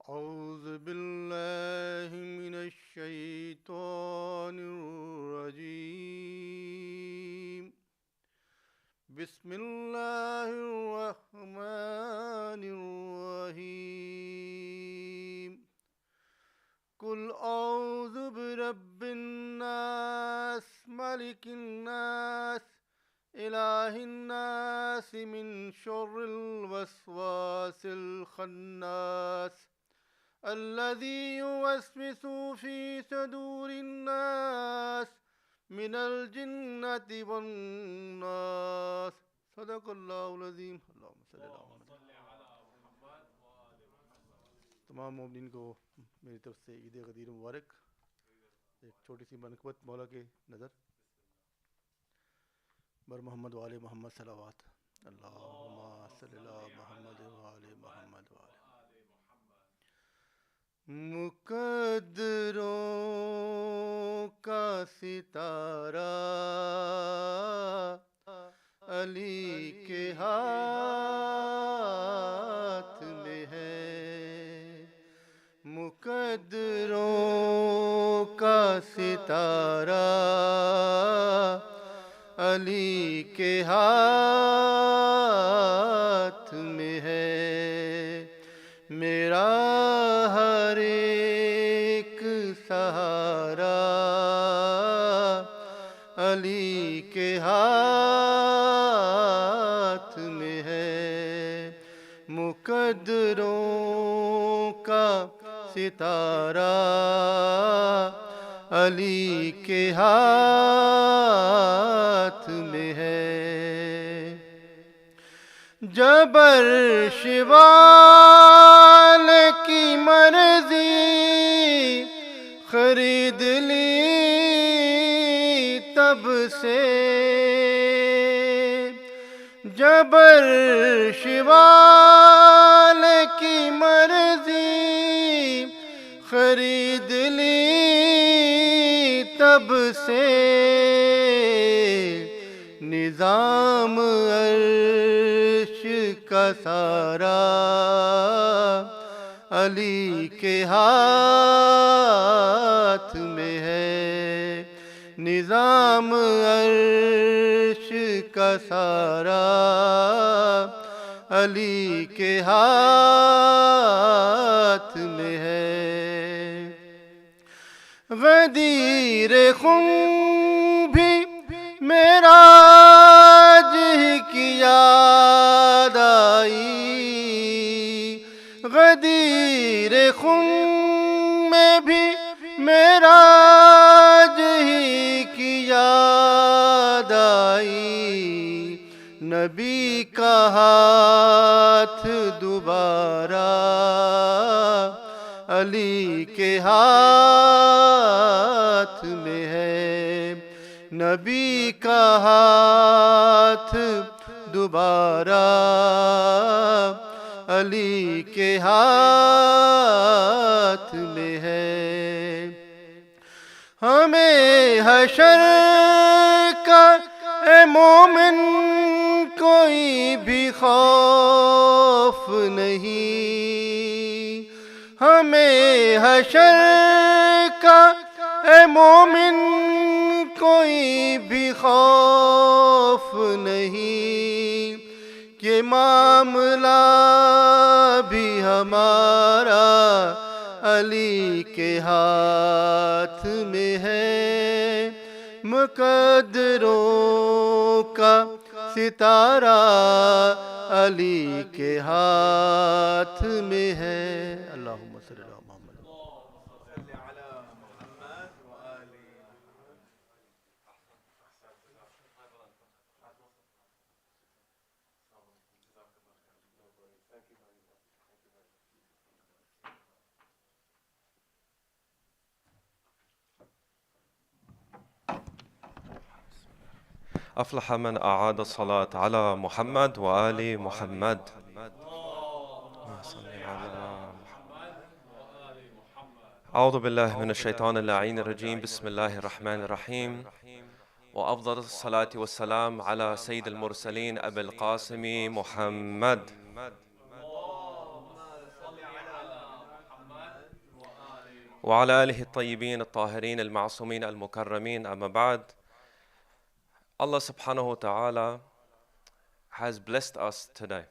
أعوذ بالله من الشيطان الرجيم بسم الله الرحمن الرحيم قل أعوذ برب الناس ملك الناس إله الناس من شر الوسواس الخناس الذي يوسوس في صدور الناس من الجنة والناس صدق اللہ العظیم. اللہم صلی اللہ علیہ وسلم. تمام مومنین کو میری طرف سے عید غدیر مبارک. ایک چھوٹی سی منقبت مولا کے نظر بر محمد وآل محمد صلوات. اللہم صلی اللہ محمد وآل محمد وآل مقدروں کا ستارہ علی کے ہاتھ میں ہے. مقدروں کا ستارہ علی کے ہاتھ میں ہے. میرا ہر ایک سہارا علی کے ہاتھ میں ہے. مقدروں کا ستارہ علی کے ہاتھ میں ہے. جبر شوال کی مرضی خرید لی تب سے. جبر شوال کی مرضی خرید لی تب سے. نظام عرش کا سارا علی کے ہاتھ میں ہے. نظام عرش کا سارا علی کے ہاتھ میں ہے. غدیر خون بھی معراج ہی کی یاد آئی. غدیر خون میں بھی معراج ہی کی یاد آئی. نبی کا ہاتھ دوبارہ علی کے ہاتھ میں ہے. نبی کا ہاتھ دوبارہ علی کے ہاتھ میں ہے. ہمیں حشر کا اے مومن کوئی بھی خوف نہیں. ہمیں حشر کا اے مومن کوئی بھی خوف نہیں. یہ معاملہ بھی ہمارا علی کے ہاتھ میں ہے. مقدروں کا ستارہ علی کے ہاتھ میں ہے. اللہم صلی اللہ محمد. أفلح من أعاد الصلاة على محمد وآل محمد. أعوذ بالله من الشيطان اللعين الرجيم. بسم الله الرحمن الرحيم. وأفضل الصلاة والسلام على سيد المرسلين أبي القاسم محمد. وعلى آله الطيبين الطاهرين المعصومين المكرمين أما بعد. Allah subhanahu wa ta'ala has blessed us today.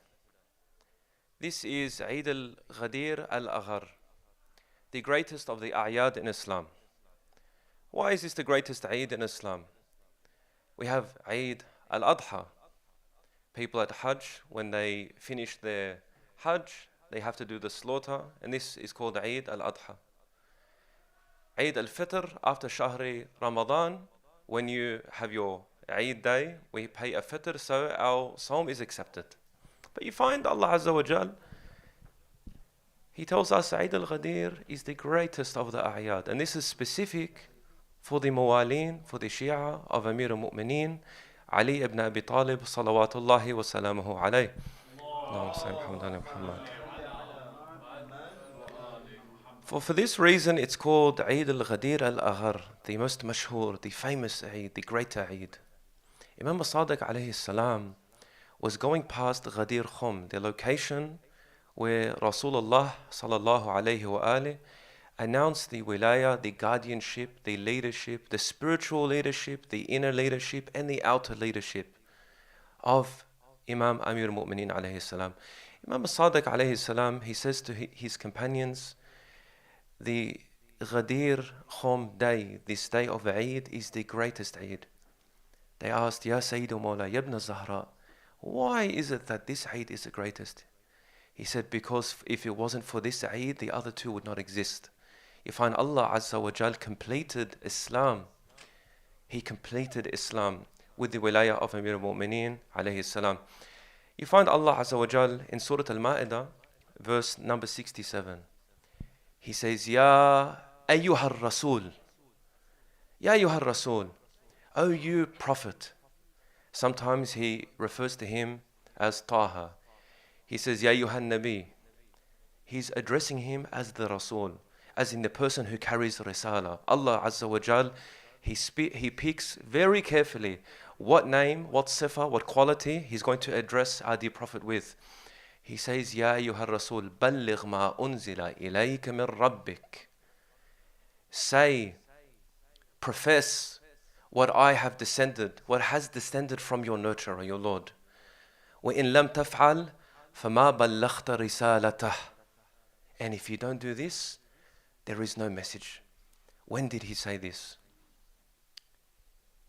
This is Eid-Ul-Ghadeer al-Aghar, the greatest of the a'yad in Islam. Why is this the greatest Eid in Islam? We have Eid al-Adha. People at Hajj, when they finish their Hajj, they have to do the slaughter, and this is called Eid al-Adha. Eid al-Fitr, after Shahri Ramadan, when you have your Eid day, we pay a Fitr, so our Sawm is accepted. But you find Allah Azza wa Jal, He tells us Eid al-Ghadeer is the greatest of the a'yad, and this is specific for the Mawalin, for the Shia of Amir al-Mu'mineen, Ali ibn Abi Talib, salawatullahi wa salamuhu alayh. Allahumma salli ala Muhammad. For this reason, it's called Eid al-Ghadeer al-Aghar, the most mashhur, the famous Eid, the greater Eid. Imam Sadiq alayhi salam was going past Ghadir Khum, the location where Rasulullah sallallahu alayhi wa alihi announced the wilaya, the guardianship, the leadership, the spiritual leadership, the inner leadership, and the outer leadership of Imam Amir al-Mu'mineen alayhi salam. Imam Sadiq alayhi salam, he says to his companions, the Ghadir Khum day, this day of Eid, is the greatest Eid. They asked, Ya Sayyidu Mawla, Yabna Zahra, why is it that this Eid is the greatest? He said, because if it wasn't for this Eid, the other two would not exist. You find Allah Azza wa Jal completed Islam. He completed Islam with the wilaya of Amir al-Mu'mineen alayhi salam. You find Allah Azza wa Jal in Surah Al-Ma'idah, verse number 67. He says, Ya ayyuhar Rasul, Ya ayyuhar Rasul, O you Prophet. Sometimes he refers to him as Taha. He says, Ya ayyuhan Nabi. He's addressing him as the Rasul, as in the person who carries Risala. Allah Azza wa Jal, he picks very carefully what name, what sifa, what quality he's going to address our dear Prophet with. He says, Ya ayyuhar Rasul, balligh ma unzila ilayka min rabbik. Say, profess what I have descended, what has descended from your nurturer, your Lord. وَإِن لَمْ تَفْعَلْ فَمَا بَلَّغْتَ رِسَالَتَهُ. And if you don't do this, there is no message. When did he say this?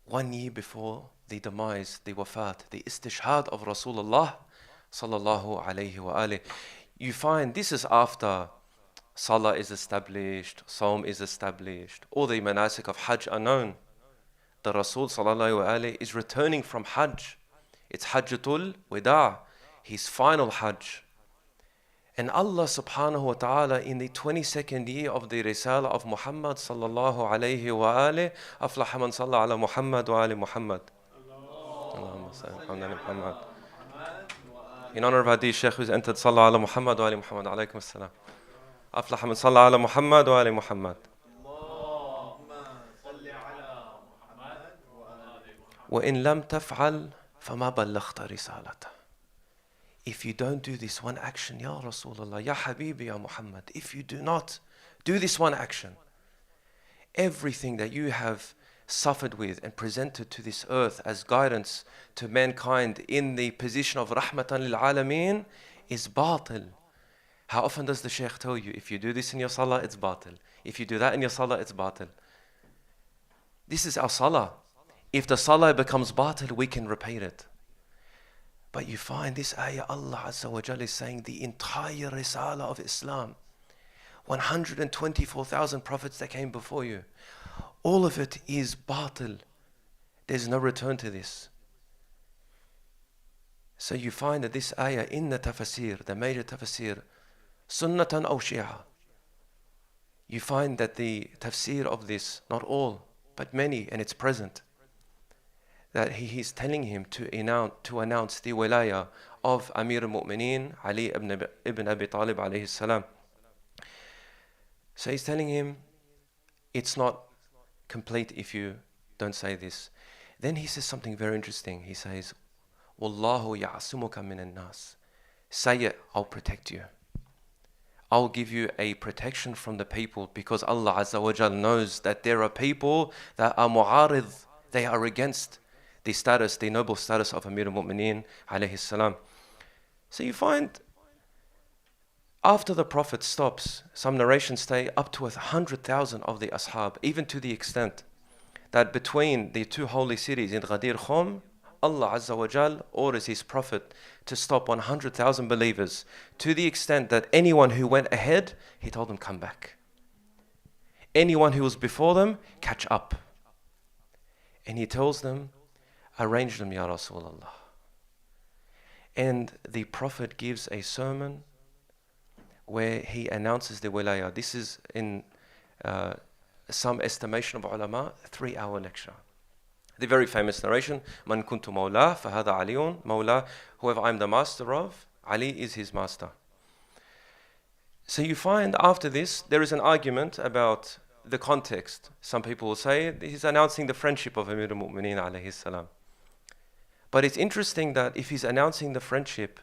1 year before the demise, the wafat, the istishhad of Rasulullah sallallahu alayhi wa alihi. You find this is after Salah is established, Sawm is established, all the manasik of Hajj are known. The Rasul sallallahu alayhi wa is returning from Hajj. It's Hajjatul Wida', his final Hajj. And Allah subhanahu wa ta'ala in the 22nd year of the Risala of Muhammad sallallahu alayhi wa alihi, aflaha man salla ala Muhammad wa ali Muhammad. Allahumma salli ala Muhammad. In honor of our dear Sheikh who's entered, Sallallahu ala Muhammad wa ali Muhammad. Alaykum as-salam. Aflaha man salla ala Muhammad wa ali Muhammad. وَإِن لَمْ تَفْعَلْ فَمَا بَلَّغْتَ رِسَالَتَهُ. If you don't do this one action, Ya Rasulullah, Ya Habibi, Ya Muhammad, if you do not do this one action, everything that you have suffered with and presented to this earth as guidance to mankind in the position of rahmatan lil alameen is batil. How often does the Shaykh tell you, if you do this in your salah, it's batil. If you do that in your salah, it's batil. This is our salah. If the salah becomes batil, we can repeat it. But you find this ayah, Allah Azza wa Jalla is saying the entire risala of Islam, 124,000 prophets that came before you, all of it is batil. There's no return to this. So you find that this ayah in the tafsir, the major tafsir, sunnatan aw shi'a, you find that the tafsir of this, not all, but many, and it's present, that he is telling him to announce the wilaya of Amir al-Mu'mineen, Ali ibn Abi Talib alayhi salam. So he's telling him, it's not complete if you don't say this. Then he says something very interesting. He says, Wallahu ya'asumuka minan nas. Say it, I'll protect you. I'll give you a protection from the people, because Allah Azza wa Jal knows that there are people that are mu'arid, they are against the status, the noble status of Amir al-Mu'mineen alayhi salam. So you find after the Prophet stops, some narrations say up to 100,000 of the ashab, even to the extent that between the two holy cities in Ghadir Khum, Allah Azza wa Jal orders His Prophet to stop 100,000 believers, to the extent that anyone who went ahead, He told them, come back. Anyone who was before them, catch up. And He tells them, arrange them, Ya Rasulullah. And the Prophet gives a sermon where he announces the wilayah. This is in some estimation of ulama, a 3-hour lecture. The very famous narration, Man kuntu mawla, fahada aliyun, mawla, whoever I'm the master of, Ali is his master. So you find after this, there is an argument about the context. Some people will say he's announcing the friendship of Amir al-Mu'mineen alayhi salam. But it's interesting that if he's announcing the friendship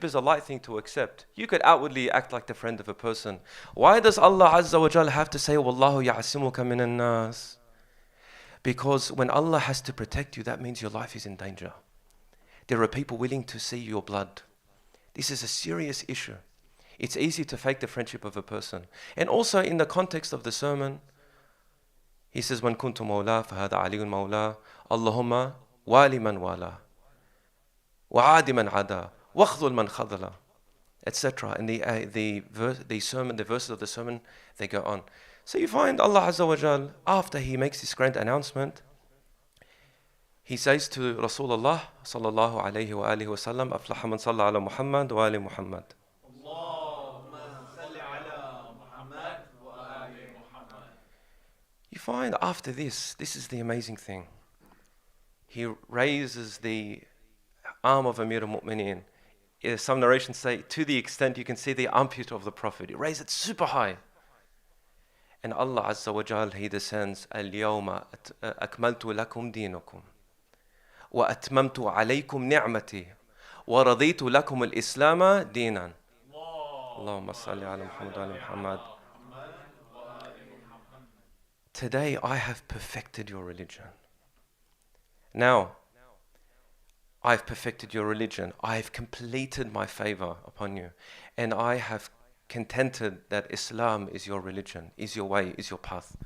is a light thing to accept. You could outwardly act like the friend of a person. Why does Allah Azza wa Jal have to say, Wallahu ya'asimuka minan nas? Because when Allah has to protect you, that means your life is in danger. There are people willing to see your blood. This is a serious issue. It's easy to fake the friendship of a person. And also in the context of the sermon, he says, Man kuntu mawla, fahada aliyun mawla, Allahumma wali man wala, wa'adi man ada, وَخْذُلْ مَنْ خَذَلَ, etc. And the verses of the sermon, they go on. So you find Allah Azza wa Jal, after He makes this grand announcement, He says to Rasulullah sallallahu alayhi wa alihi wa sallam, أَفْلَحَ مَنْ صَلَّى عَلَى مُحَمَّدٍ وَآلِ مُحَمَّدٍ. You find after this is the amazing thing. He raises the arm of Amir al-Mu'mineen. Some narrations say, to the extent you can see the armpit of the Prophet. He raised it super high. And Allah Azza wa Jal, He descends, اليوم أكملت لكم دينكم وأتممت عليكم نعمتي ورضيت لكم الإسلام دينا. اللهم صل على محمد وعلى محمد. Today I have perfected your religion. Now, I've perfected your religion. I've completed my favor upon you. And I have contented that Islam is your religion, is your way, is your path.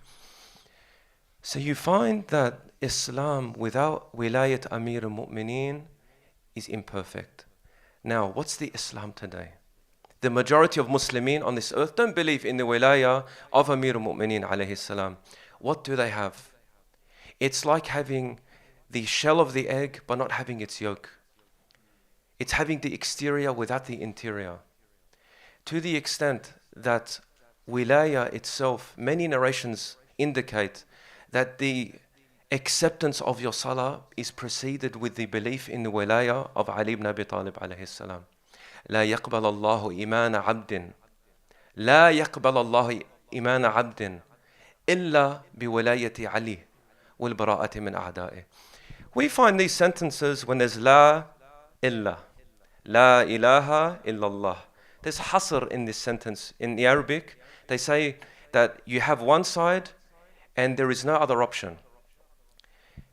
So you find that Islam without wilayat Amir al-Mu'mineen is imperfect. Now, what's the Islam today? The majority of Muslimin on this earth don't believe in the wilayah of Amir al-Mu'mineen alayhi salam. What do they have? It's like having the shell of the egg, but not having its yolk. It's having the exterior without the interior. To the extent that wilayah itself, many narrations indicate that the acceptance of your salah is preceded with the belief in the wilayah of Ali ibn Abi Talib alayhi salam. لا يقبل الله إيمان عبد لا يقبل الله إيمان عبد إلا بولاية علي والبراءة من أعدائه. We find these sentences when there's la illa, la ilaha illallah. There's hasr in this sentence. In the Arabic, they say that you have one side and there is no other option.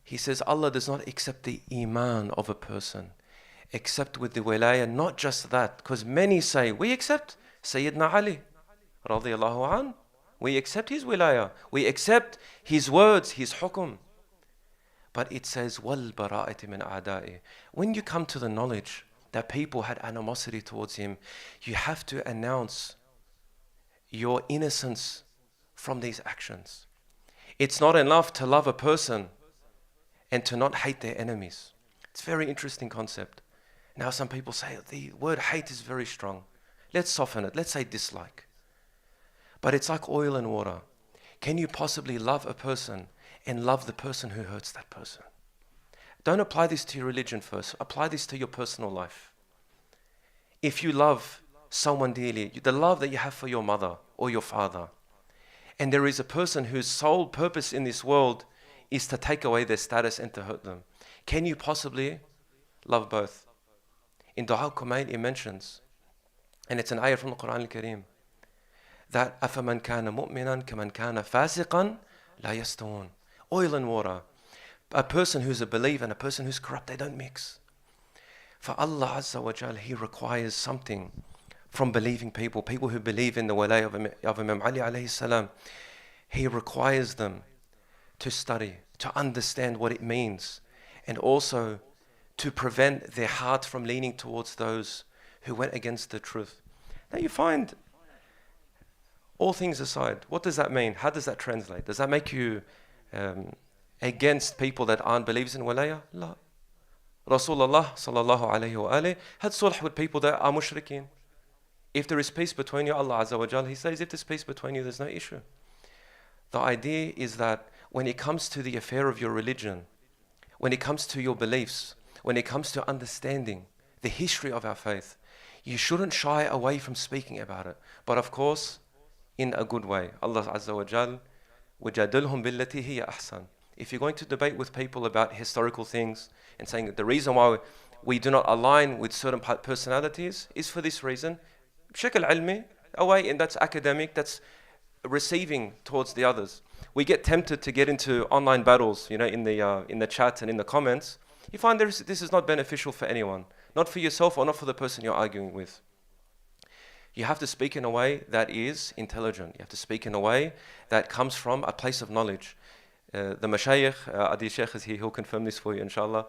He says Allah does not accept the iman of a person, except with the wilayah. Not just that, because many say, we accept Sayyidina Ali, radiyallahu an. We accept his wilayah. We accept his words, his hukum. But it says, wal bara'ati min a'da'i. When you come to the knowledge that people had animosity towards him, you have to announce your innocence from these actions. It's not enough to love a person and to not hate their enemies. It's a very interesting concept. Now some people say the word hate is very strong. Let's soften it. Let's say dislike. But it's like oil and water. Can you possibly love a person and love the person who hurts that person? Don't apply this to your religion first. Apply this to your personal life. If you love someone dearly, the love that you have for your mother or your father, and there is a person whose sole purpose in this world is to take away their status and to hurt them, can you possibly love both? In Dua al-Kumail it mentions, and it's an ayah from the Quran al-Kareem, that أَفَمَنْ كَانَ مُؤْمِنًا كَمَنْ كَانَ فَاسِقًا لَا يَسْتَوُونَ. Oil and water. A person who's a believer and a person who's corrupt, they don't mix. For Allah Azza wa Jal, He requires something from believing people who believe in the walay of Imam Ali alayhi salam. He requires them to study, to understand what it means, and also to prevent their heart from leaning towards those who went against the truth. Now you find, all things aside, what does that mean? How does that translate? Does that make you against people that aren't believers in walaya? La. Rasulullah sallallahu alayhi wa alayhi had sulh with people that are mushrikeen. If there is peace between you, Allah Azza wa Jal, He says, if there's peace between you, there's no issue. The idea is that when it comes to the affair of your religion, when it comes to your beliefs, when it comes to understanding the history of our faith, you shouldn't shy away from speaking about it. But of course, in a good way. Allah Azza wa Jal, وَجَادِلْهُمْ بِالَّتِي هِيَ أَحْسَنُ. If you're going to debate with people about historical things and saying that the reason why we do not align with certain personalities is for this reason, بشكل علمي, away, and that's academic, that's receiving towards the others. We get tempted to get into online battles, in the chat and in the comments. You find this is not beneficial for anyone, not for yourself or not for the person you're arguing with. You have to speak in a way that is intelligent. You have to speak in a way that comes from a place of knowledge. The Mashayikh, Adi Sheikh is here, he'll confirm this for you, inshallah,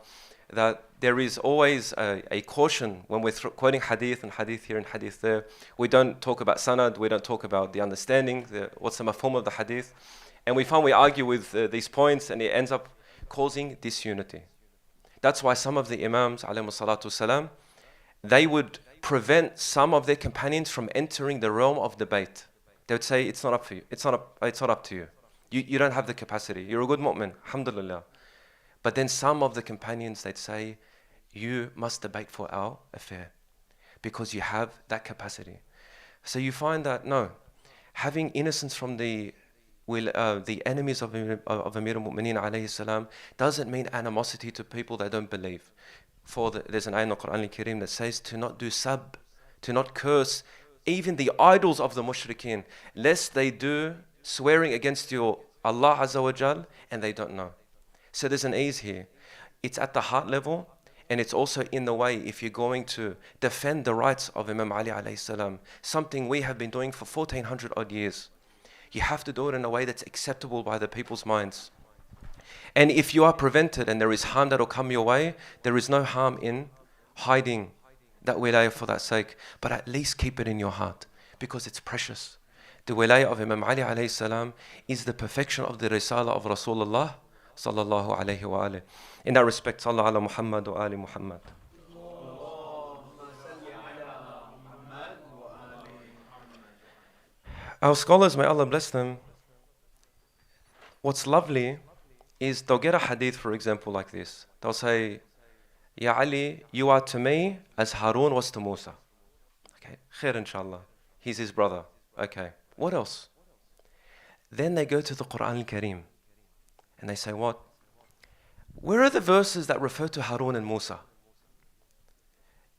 that there is always a caution when we're quoting hadith and hadith here and hadith there. We don't talk about sanad, we don't talk about the understanding, what's the mafhum of the hadith. And we find we argue with these points and it ends up causing disunity. That's why some of the Imams, alayhi salatu salam, they would prevent some of their companions from entering the realm of debate. They would say, it's not up for you. It's not up to you. You don't have the capacity. You're a good mu'min, alhamdulillah. But then some of the companions, they'd say, you must debate for our affair because you have that capacity. So you find that, no, having innocence from the enemies of Amir al-Mu'mineen alayhi salam doesn't mean animosity to people that don't believe. There's an ayah in the Quran al-Kareem that says to not do sab, to not curse even the idols of the mushrikeen, lest they do swearing against your Allah Azza wa Jal and they don't know. So there's an ease here. It's at the heart level and it's also in the way if you're going to defend the rights of Imam Ali alayhi salam, something we have been doing for 1400 odd years. You have to do it in a way that's acceptable by the people's minds. And if you are prevented and there is harm that will come your way, there is no harm in hiding that wilayah for that sake. But at least keep it in your heart because it's precious. The wilayah of Imam Ali alayhi salam is the perfection of the risala of Rasulullah sallallahu alayhi wa alayhi. In that respect, sallallahu ala Muhammad wa ali Muhammad. Our scholars, may Allah bless them, what's lovely is they'll get a hadith, for example, like this. They'll say, Ya Ali, you are to me as Harun was to Musa. Okay, khair inshallah. He's his brother. Okay, what else? Then they go to the Quran al-Kareem and they say, what? Where are the verses that refer to Harun and Musa?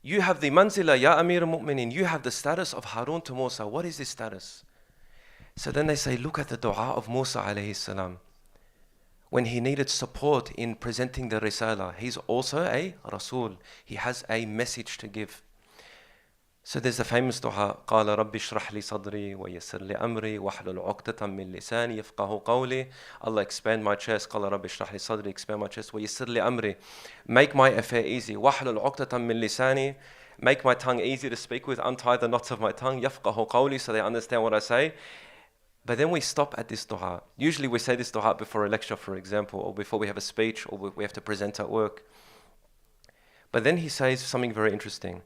You have the manzila, Ya Amir al-Mu'mineen, you have the status of Harun to Musa. What is this status? So then they say, look at the dua of Musa alayhi salam. When he needed support in presenting the risala, he's also a Rasul. He has a message to give. So there's the famous dua, قال رب اشرح لي صدري ويسر لي أمري واحلل عقدة من لساني يفقهوا قولي. Allah, expand my chest. قال رب اشرح لي صدري, expand my chest. ويسر لي أمري, make my affair easy. واحلل عقدة من لساني, make my tongue easy to speak with. Untie the knots of my tongue. يفقهوا قولي, so they understand what I say. But then we stop at this dua. Usually we say this dua before a lecture, for example, or before we have a speech, or we have to present at work. But then he says something very interesting.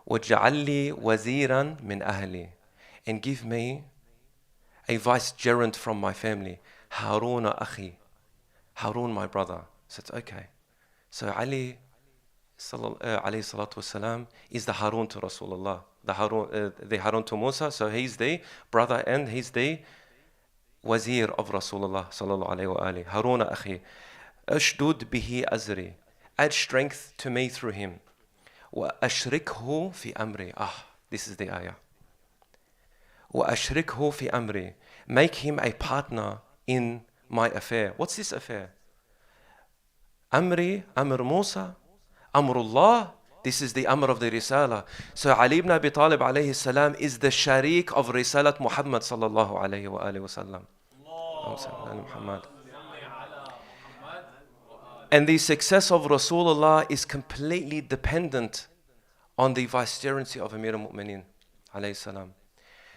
وَاجْعَلْ لِي وَزِيرًا مِنْ أَهْلِي, and give me a vicegerent from my family. Harun akhi, Harun my brother. So it's okay. So Ali alayhi salatu wasalam is the Harun to Rasulullah, the Harun to Musa. So he's the brother and he's the wazir of Rasulullah sallallahu alayhi wa alihi. Harun akhi, ashdud bihi azri, add strength to me through him. وَأَشْرِكْهُ فِي أَمْرِي. This is the ayah. وأشركه في أمري. Make him a partner in my affair. What's this affair? Amri, Amr Musa, Amrullah. This is the Amr of the Risala. So Ali ibn Abi Talib alayhi salam is the sharik of Risalat Muhammad sallallahu alayhi wa alihi wa sallam. And the success of Rasulullah is completely dependent on the vicegerency of Amir al-Mu'mineen alayhi salam.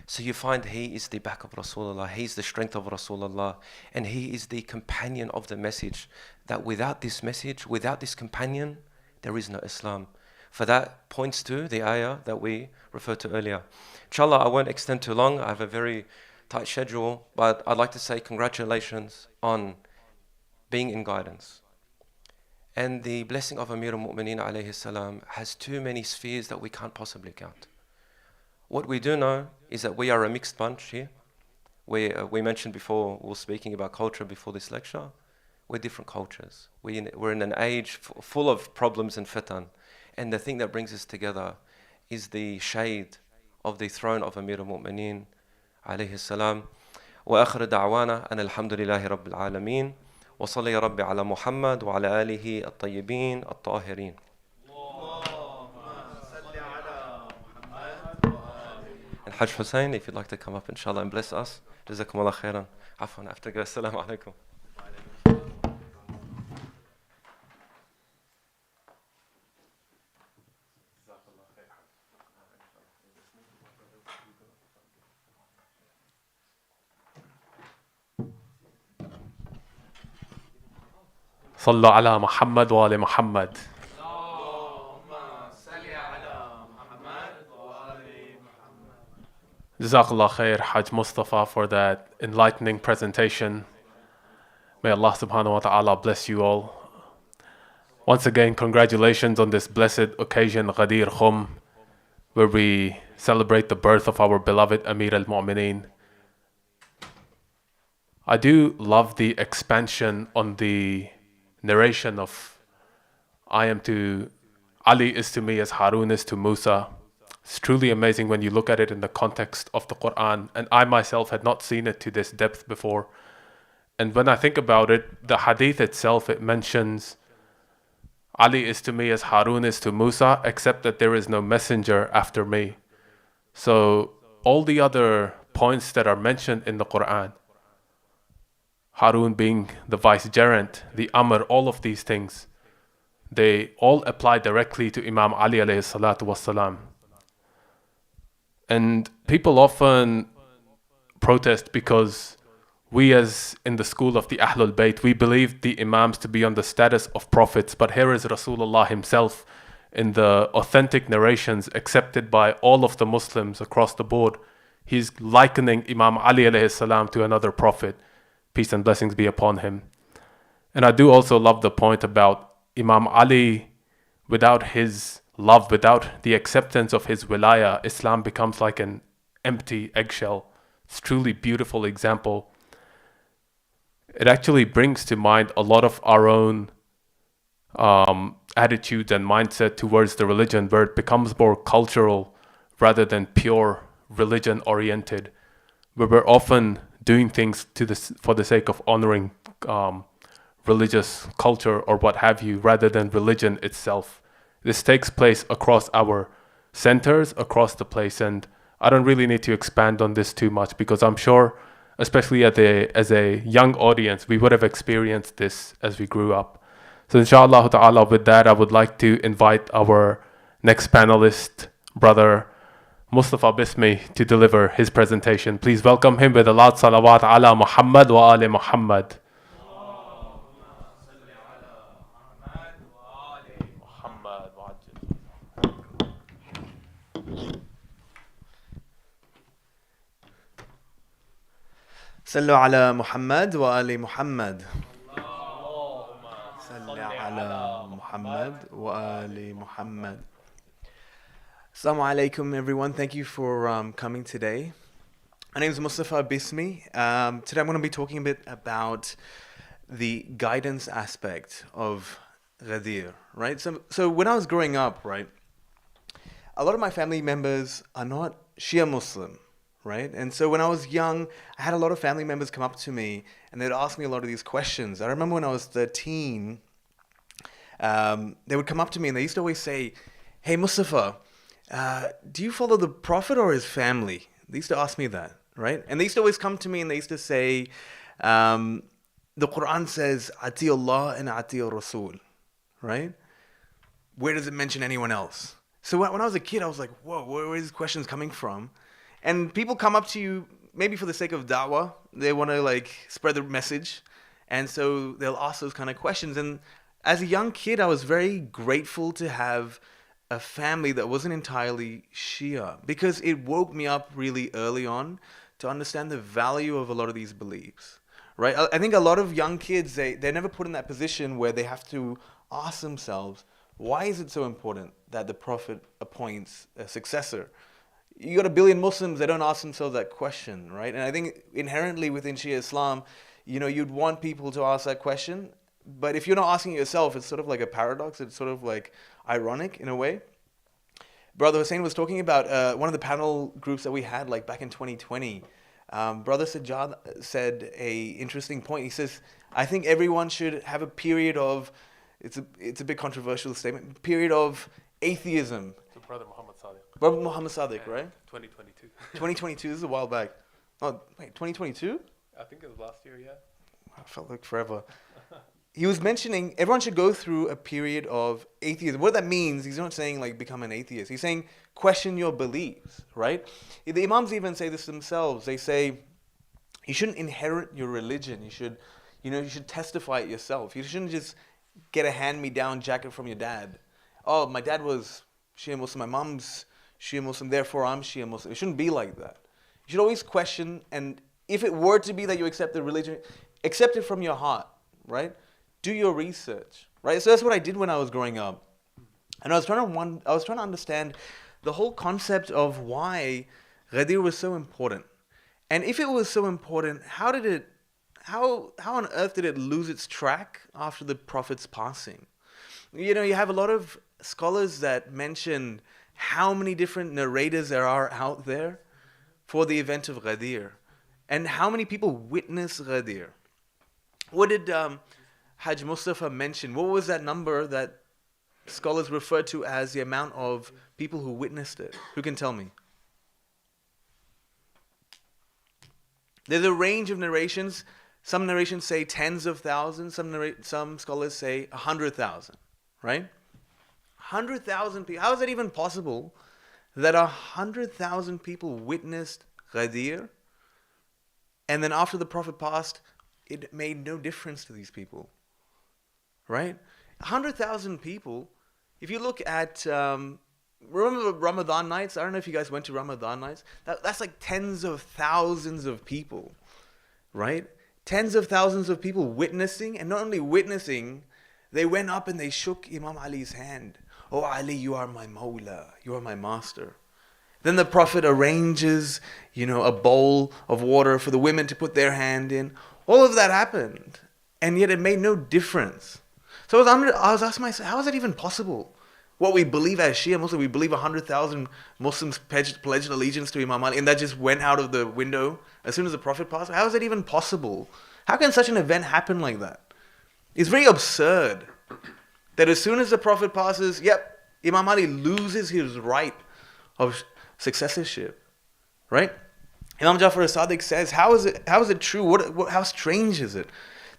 So you find he is the back of Rasulullah, he is the strength of Rasulullah, and he is the companion of the message. That without this message, without this companion, there is no Islam. For that points to the ayah that we referred to earlier. Inshallah, I won't extend too long. I have a very tight schedule, but I'd like to say congratulations on being in guidance. And the blessing of Amir al-Mu'mineen alayhi salam has too many spheres that we can't possibly count. What we do know is that we are a mixed bunch here. We mentioned before, we were speaking about culture before this lecture. We're different cultures. We're in an age full of problems and fitan. And the thing that brings us together is the shade of the throne of Amir al-Mu'mineen alayhi salam. وآخر دعوانا أن الحمد لله رب العالمين وصلى يا رب على محمد وعلى آله الطيبين الطاهرين. And Hajj Hussain, if you'd like to come up inshallah and bless us. Jazakumullah khairan. Afwan, after go. Assalamu alaikum. صلوا على محمد وآل محمد. Jazakallah khair, Hajj Mustafa, for that enlightening presentation. May Allah subhanahu wa ta'ala bless you all. Once again, congratulations on this blessed occasion, Ghadeer Khum, where we celebrate the birth of our beloved Amir al-Mu'mineen. I do love the expansion on the narration of I am to Ali is to me as Harun is to Musa. It's truly amazing when you look at it in the context of the Quran, and I myself had not seen it to this depth before. And when I think about it, the hadith itself, it mentions Ali is to me as Harun is to Musa, except that there is no messenger after me. So all the other points that are mentioned in the Quran, Harun being the vicegerent, the Amr, all of these things, they all apply directly to Imam Ali alayhi salatu wassalam. And people often protest because we, as in the school of the Ahlul Bayt, we believe the Imams to be on the status of prophets, but here is Rasulullah himself in the authentic narrations accepted by all of the Muslims across the board. He's likening Imam Ali alayhi salam to another prophet. Peace and blessings be upon him. And I do also love the point about Imam Ali. Without his love, without the acceptance of his wilaya, Islam becomes like an empty eggshell. It's a truly beautiful example. It actually brings to mind a lot of our own attitudes and mindset towards the religion, where it becomes more cultural rather than pure religion oriented, where we're often doing things for the sake of honoring religious culture or what have you, rather than religion itself. This takes place across our centers, across the place, and I don't really need to expand on this too much because I'm sure, especially as a young audience, we would have experienced this as we grew up. So inshallah ta'ala, with that, I would like to invite our next panelist, brother Mustafa Bismi, to deliver his presentation. Please welcome him with a loud salawat ala Muhammad wa ali Muhammad. صلوا على محمد وآل محمد. صل على محمد وآل محمد. Assalamu alaikum, everyone. Thank you for coming today. My name is Mustafa Bismi. Today I'm going to be talking a bit about the guidance aspect of Ghadeer, right? So when I was growing up, right, a lot of my family members are not Shia Muslim, right? And so when I was young, I had a lot of family members come up to me and they'd ask me a lot of these questions. I remember when I was 13, they would come up to me and they used to always say, "Hey, Mustafa, do you follow the Prophet or his family?" They used to ask me that, right? And they used to always come to me and they used to say, the Quran says, "Ati Allah and Ati Rasul," right? Where does it mention anyone else? So when I was a kid, I was like, whoa, where are these questions coming from? And people come up to you, maybe for the sake of da'wah, they want to like spread the message. And so they'll ask those kind of questions. And as a young kid, I was very grateful to have a family that wasn't entirely Shia, because it woke me up really early on to understand the value of a lot of these beliefs, right? I think a lot of young kids, they're never put in that position where they have to ask themselves, why is it so important that the Prophet appoints a successor? You got a billion Muslims, they don't ask themselves that question, right? And I think inherently within Shia Islam, you'd want people to ask that question. But if you're not asking yourself, it's sort of like a paradox. It's sort of like ironic in a way. Brother Hussain was talking about one of the panel groups that we had like back in 2020. Brother Sajjad said a interesting point. He says, I think everyone should have a period of, it's a bit controversial statement, period of atheism. So Brother Muhammad Sadiq. Brother Muhammad Sadiq, right? 2022. 2022, this is a while back. Oh, wait, 2022? I think it was last year, yeah. I felt like forever. He was mentioning everyone should go through a period of atheism. What that means, he's not saying like become an atheist. He's saying question your beliefs, right? The Imams even say this themselves. They say you shouldn't inherit your religion. You should testify it yourself. You shouldn't just get a hand-me-down jacket from your dad. Oh, my dad was Shia Muslim, my mom's Shia Muslim, therefore I'm Shia Muslim. It shouldn't be like that. You should always question, and if it were to be that you accept the religion, accept it from your heart, right? Do your research, right? So that's what I did when I was growing up. And I was trying to understand the whole concept of why Ghadir was so important. And if it was so important, how on earth did it lose its track after the Prophet's passing? You have a lot of scholars that mention how many different narrators there are out there for the event of Ghadir, and how many people witness Ghadir. What did Hajj Mustafa mention? What was that number that scholars refer to as the amount of people who witnessed it? Who can tell me? There's a range of narrations. Some narrations say tens of thousands. Some scholars say 100,000, right? 100,000 people. How is that even possible that 100,000 people witnessed Ghadir, and then after the Prophet passed, it made no difference to these people, right? 100,000 people. If you look at, remember Ramadan nights? I don't know if you guys went to Ramadan nights. That's like tens of thousands of people, right? Tens of thousands of people witnessing, and not only witnessing, they went up and they shook Imam Ali's hand. Oh Ali, you are my Mawla, you are my master. Then the Prophet arranges, a bowl of water for the women to put their hand in. All of that happened, and yet it made no difference. So I was asking myself, how is that even possible? What we believe as Shia Muslims, we believe 100,000 Muslims pledged allegiance to Imam Ali, and that just went out of the window as soon as the Prophet passed. How is that even possible? How can such an event happen like that? It's very absurd that as soon as the Prophet passes, Imam Ali loses his right of successorship, right? Imam Jafar as-Sadiq says, how is it true? How strange is it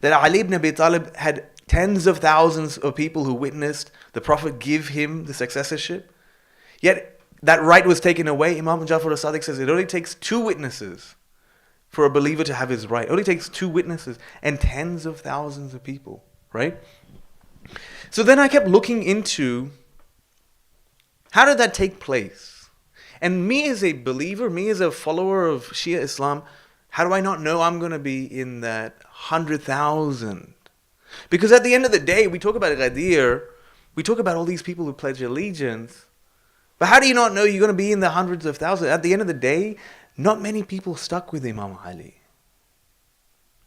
that Ali ibn Abi Talib had tens of thousands of people who witnessed the Prophet give him the successorship, yet that right was taken away? Imam Jafar as-Sadiq says it only takes 2 witnesses for a believer to have his right. It only takes 2 witnesses and tens of thousands of people, right? So then I kept looking into, how did that take place? And me as a believer, me as a follower of Shia Islam, how do I not know I'm going to be in that 100,000? Because at the end of the day, we talk about Ghadir, we talk about all these people who pledge allegiance, but how do you not know you're going to be in the hundreds of thousands? At the end of the day, not many people stuck with Imam Ali.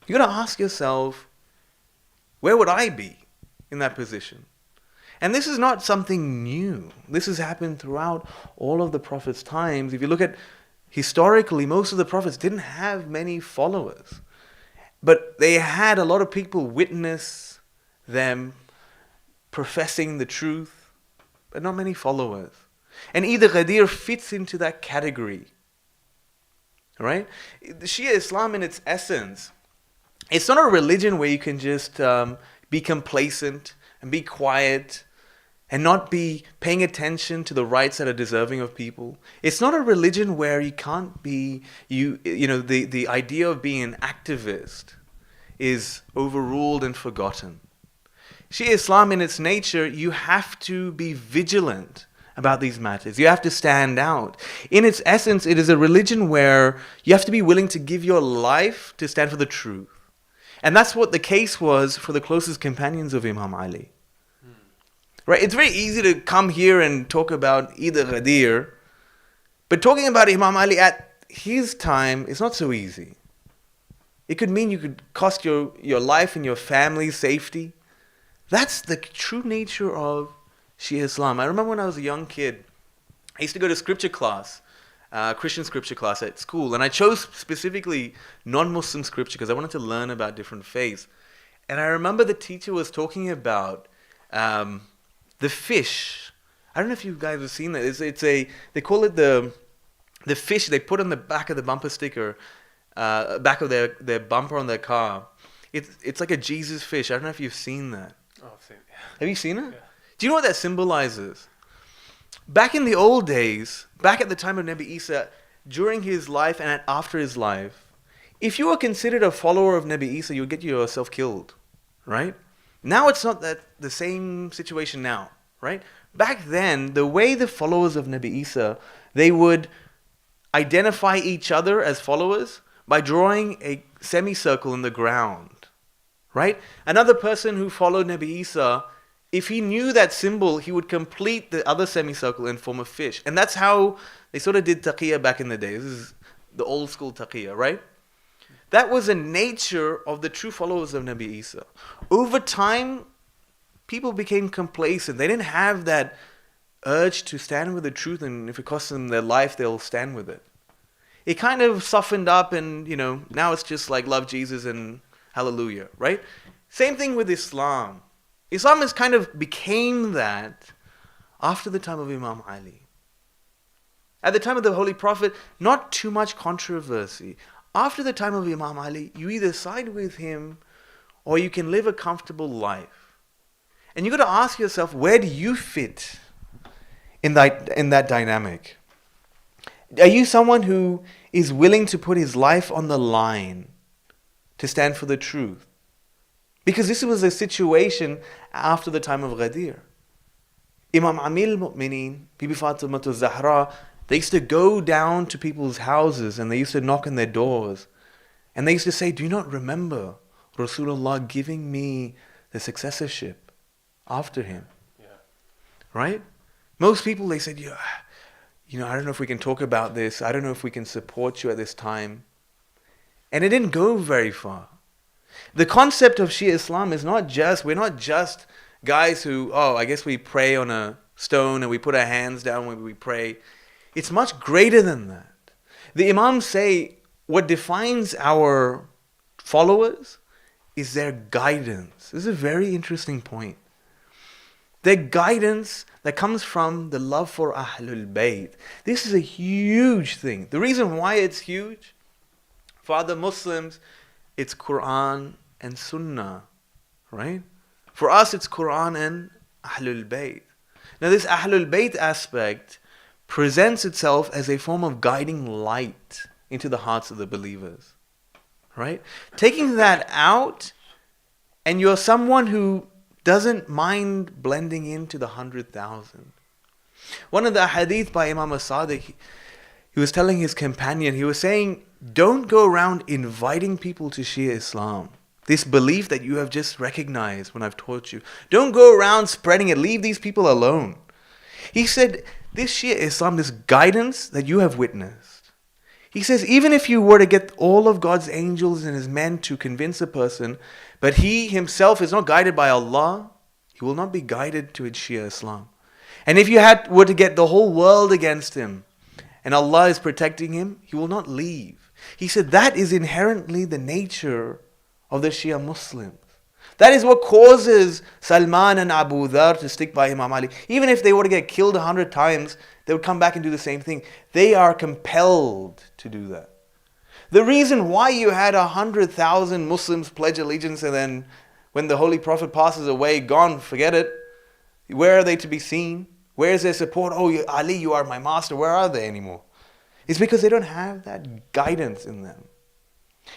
You're going to ask yourself, where would I be in that position? And this is not something new. This has happened throughout all of the Prophet's times. If you look at historically, most of the prophets didn't have many followers. But they had a lot of people witness them professing the truth, but not many followers. And Eid-Ul-Ghadeer fits into that category. Right? The Shia Islam in its essence, it's not a religion where you can just be complacent and be quiet and not be paying attention to the rights that are deserving of people. It's not a religion where you can't be, the idea of being an activist is overruled and forgotten. Shia Islam in its nature, you have to be vigilant about these matters. You have to stand out. In its essence, it is a religion where you have to be willing to give your life to stand for the truth. And that's what the case was for the closest companions of Imam Ali. Right? It's very easy to come here and talk about Eid-Ul-Ghadeer, but talking about Imam Ali at his time is not so easy. It could mean you could cost your life and your family's safety. That's the true nature of Shia Islam. I remember when I was a young kid, I used to go to scripture class, Christian scripture class at school, and I chose specifically non-Muslim scripture because I wanted to learn about different faiths. And I remember the teacher was talking about the fish. I don't know if you guys have seen that. They call it the fish they put on the back of the bumper sticker, back of their bumper on their car. It's like a Jesus fish. I don't know if you've seen that. Oh, I've seen it. Yeah. Have you seen it? Yeah. Do you know what that symbolizes? Back in the old days, back at the time of Nabi Isa, during his life and after his life, if you were considered a follower of Nabi Isa, you would get yourself killed, right? Now it's not the same situation now, right? Back then, the way the followers of Nabi Isa, they would identify each other as followers by drawing a semicircle in the ground, right? Another person who followed Nabi Isa, if he knew that symbol, he would complete the other semicircle and form a fish. And that's how they sort of did taqiyya back in the day. This is the old school taqiyya, right? That was a nature of the true followers of Nabi Isa. Over time, people became complacent. They didn't have that urge to stand with the truth, and if it costs them their life, they'll stand with it. It kind of softened up, and now it's just like love Jesus and hallelujah, right? Same thing with Islam. Islam has kind of became that after the time of Imam Ali. At the time of the Holy Prophet, not too much controversy. After the time of Imam Ali, you either side with him or you can live a comfortable life. And you've got to ask yourself, where do you fit in that dynamic? Are you someone who is willing to put his life on the line to stand for the truth? Because this was a situation after the time of Ghadir. Imam Amir al-Mu'mineen, Bibi Fatima al-Zahra, they used to go down to people's houses and they used to knock on their doors. And they used to say, do you not remember Rasulullah giving me the successorship after him? Yeah. Right? Most people, they said, I don't know if we can talk about this. I don't know if we can support you at this time. And it didn't go very far. The concept of Shia Islam is we're not just guys who, I guess we pray on a stone and we put our hands down when we pray. It's much greater than that. The Imams say what defines our followers is their guidance. This is a very interesting point. Their guidance that comes from the love for Ahlul Bayt. This is a huge thing. The reason why it's huge, for other Muslims, it's Quran and Sunnah, right? For us, it's Quran and Ahlul Bayt. Now, this Ahlul Bayt aspect presents itself as a form of guiding light into the hearts of the believers, right? Taking that out, and you're someone who doesn't mind blending into the 100,000. One of the hadith by Imam as-Sadiq, he was telling his companion, he was saying, don't go around inviting people to Shia Islam. This belief that you have just recognized when I've taught you. Don't go around spreading it. Leave these people alone. He said, this Shia Islam, this guidance that you have witnessed. He says, even if you were to get all of God's angels and his men to convince a person, but he himself is not guided by Allah, he will not be guided to Shia Islam. And if you were to get the whole world against him, and Allah is protecting him, he will not leave. He said that is inherently the nature of the Shia Muslims. That is what causes Salman and Abu Dhar to stick by Imam Ali. Even if they were to get killed 100 times, they would come back and do the same thing. They are compelled to do that. The reason why you had 100,000 Muslims pledge allegiance and then when the Holy Prophet passes away, gone, forget it. Where are they to be seen? Where is their support? Oh, Ali, you are my master. Where are they anymore? It's because they don't have that guidance in them.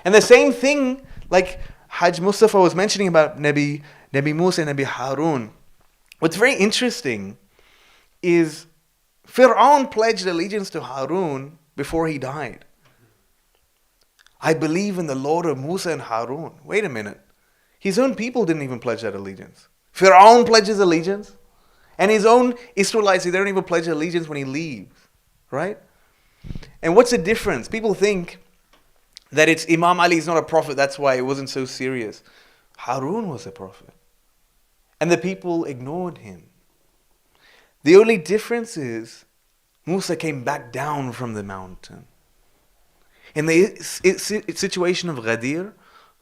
And the same thing, like Hajj Mustafa was mentioning about Nabi Musa and Nabi Harun. What's very interesting is Fir'aun pledged allegiance to Harun before he died. I believe in the Lord of Musa and Harun. Wait a minute. His own people didn't even pledge that allegiance. Fir'aun pledges allegiance. And his own Israelites, they don't even pledge allegiance when he leaves. Right? And what's the difference? People think that it's Imam Ali is not a prophet, that's why it wasn't so serious. Harun was a prophet. And the people ignored him. The only difference is Musa came back down from the mountain. In the situation of Ghadir,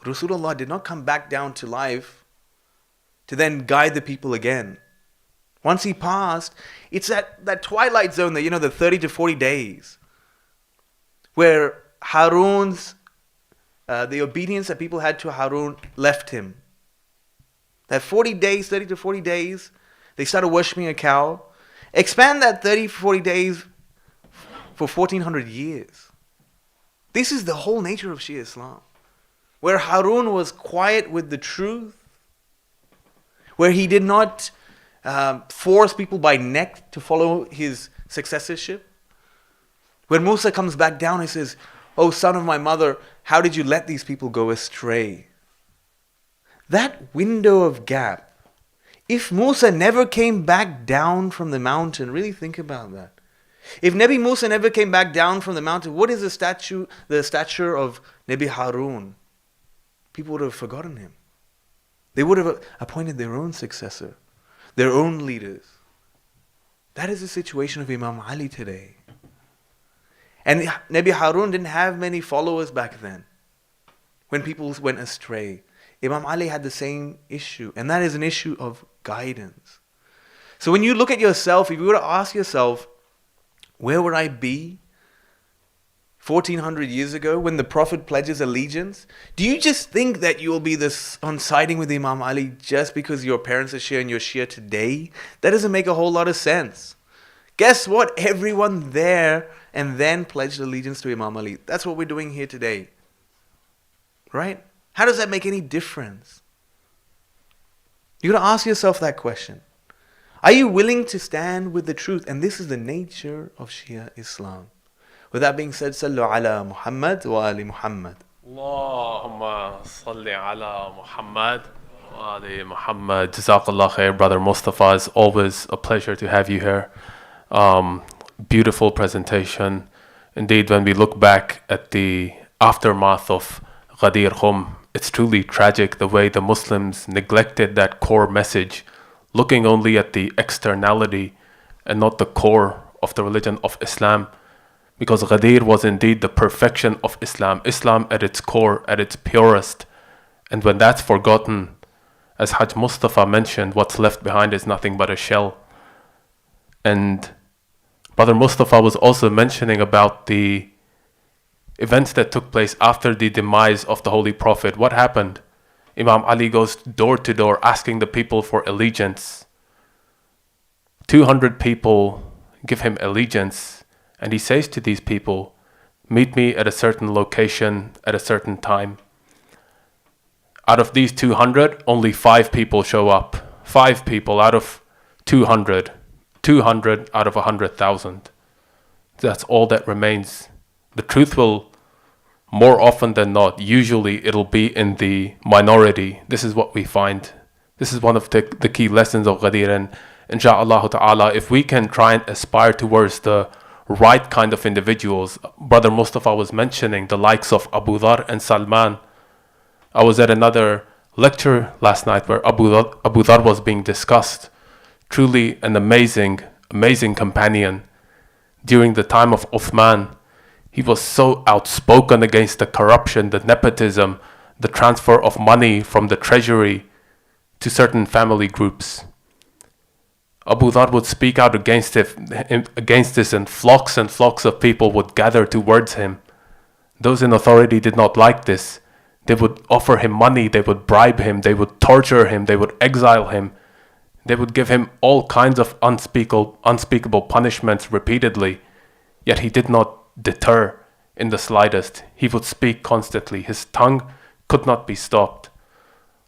Rasulullah did not come back down to life to then guide the people again. Once he passed, it's that twilight zone that, the 30 to 40 days, where Harun's, the obedience that people had to Harun left him. That 40 days, 30 to 40 days, they started worshipping a cow. Expand that 30 to 40 days for 1400 years. This is the whole nature of Shia Islam. Where Harun was quiet with the truth, where he did not force people by neck to follow his successorship. When Musa comes back down, he says, "Oh, son of my mother, how did you let these people go astray?" That window of gap, if Musa never came back down from the mountain, really think about that. If Nabi Musa never came back down from the mountain, what is the stature of Nabi Harun? People would have forgotten him. They would have appointed their own successor, their own leaders. That is the situation of Imam Ali today. And Nabi Harun didn't have many followers back then when people went astray. Imam Ali had the same issue, and that is an issue of guidance. So when you look at yourself, if you were to ask yourself, where would I be 1400 years ago when the Prophet pledges allegiance? Do you just think that you will be on siding with Imam Ali just because your parents are Shia and you're Shia today? That doesn't make a whole lot of sense. Guess what? Everyone there and then pledged allegiance to Imam Ali. That's what we're doing here today. Right? How does that make any difference? You got to ask yourself that question. Are you willing to stand with the truth? And this is the nature of Shia Islam. With that being said, Sallu ala Muhammad wa ali Muhammad. Allahumma salli ala Muhammad wa ali Muhammad. Jazakallah khair, Brother Mustafa. It's always a pleasure to have you here. Beautiful presentation. Indeed, when we look back at the aftermath of Ghadir Khum, it's truly tragic the way the Muslims neglected that core message, looking only at the externality and not the core of the religion of Islam. Because Ghadir was indeed the perfection of Islam, Islam at its core, at its purest. And when that's forgotten, as Hajj Mustafa mentioned, what's left behind is nothing but a shell. And Brother Mustafa was also mentioning about the events that took place after the demise of the Holy Prophet. What happened? Imam Ali goes door to door asking the people for allegiance. 200 people give him allegiance, and he says to these people, meet me at a certain location at a certain time. Out of these 200, only 5 people show up. 5 people out of 200. 200 out of 100,000. That's all that remains. The truth will, more often than not, usually it'll be in the minority. This is what we find. This is one of the key lessons of Ghadir. And insha'Allah ta'ala, if we can try and aspire towards the right kind of individuals, Brother Mustafa was mentioning the likes of Abu Dhar and Salman. I was at another lecture last night where Abu Dhar was being discussed. Truly an amazing companion. during the time of Uthman. He was so outspoken against the corruption, the nepotism, the transfer of money from the treasury to certain family groups. Abu Dhar would speak out against this, and flocks of people would gather towards him. Those in authority did not like this. They would offer him money, they would bribe him, they would torture him, they would exile him. They would give him all kinds of unspeakable punishments repeatedly. Yet he did not deter in the slightest. He would speak constantly. His tongue could not be stopped.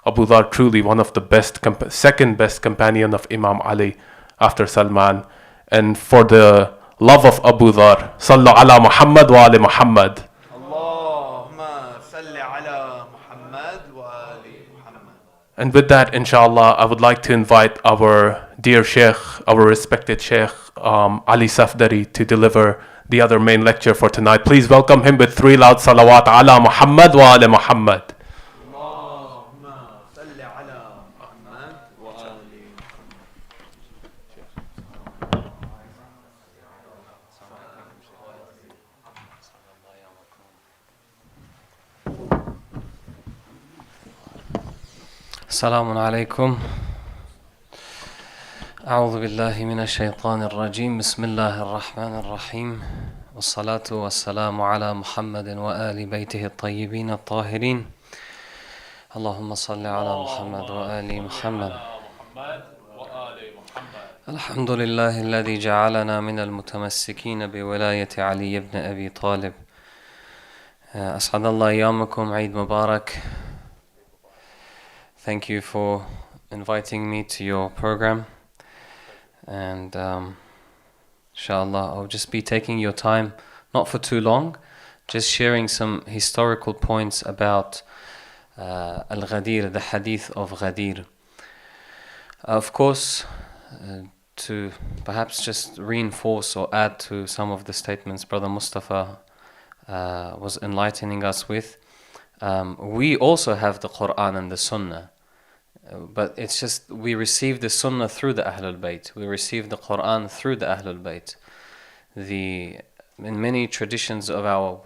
Abu Dhar, truly one of the second best companion of Imam Ali after Salman. And for the love of Abu Dhar, Sallu ala Muhammad wa ali Muhammad. Allahumma salli ala Muhammad wa ali Muhammad. And with that, inshallah, I would like to invite our dear Sheikh, our respected Sheikh Ali Safdari, to deliver the other main lecture for tonight. Please welcome him with 3 loud salawat ala Muhammad wa ali Muhammad. السلام عليكم. أعوذ بالله من الشيطان الرجيم. بسم الله الرحمن الرحيم. والصلاة والسلام على محمد وآل بيته الطيبين الطاهرين. اللهم صل على محمد وآل محمد. الحمد لله الذي جعلنا من المتمسكين بولاية علي بن أبي طالب. أسعد الله أيامكم. عيد مبارك. Thank you for inviting me to your program, and inshallah I'll just be taking your time, not for too long, just sharing some historical points about Al-Ghadeer, the hadith of Ghadeer. Of course, to perhaps just reinforce or add to some of the statements Brother Mustafa was enlightening us with, we also have the Quran and the Sunnah. But it's just we receive the Sunnah through the Ahlul Bayt. We receive the Quran through the Ahlul Bayt. In many traditions of our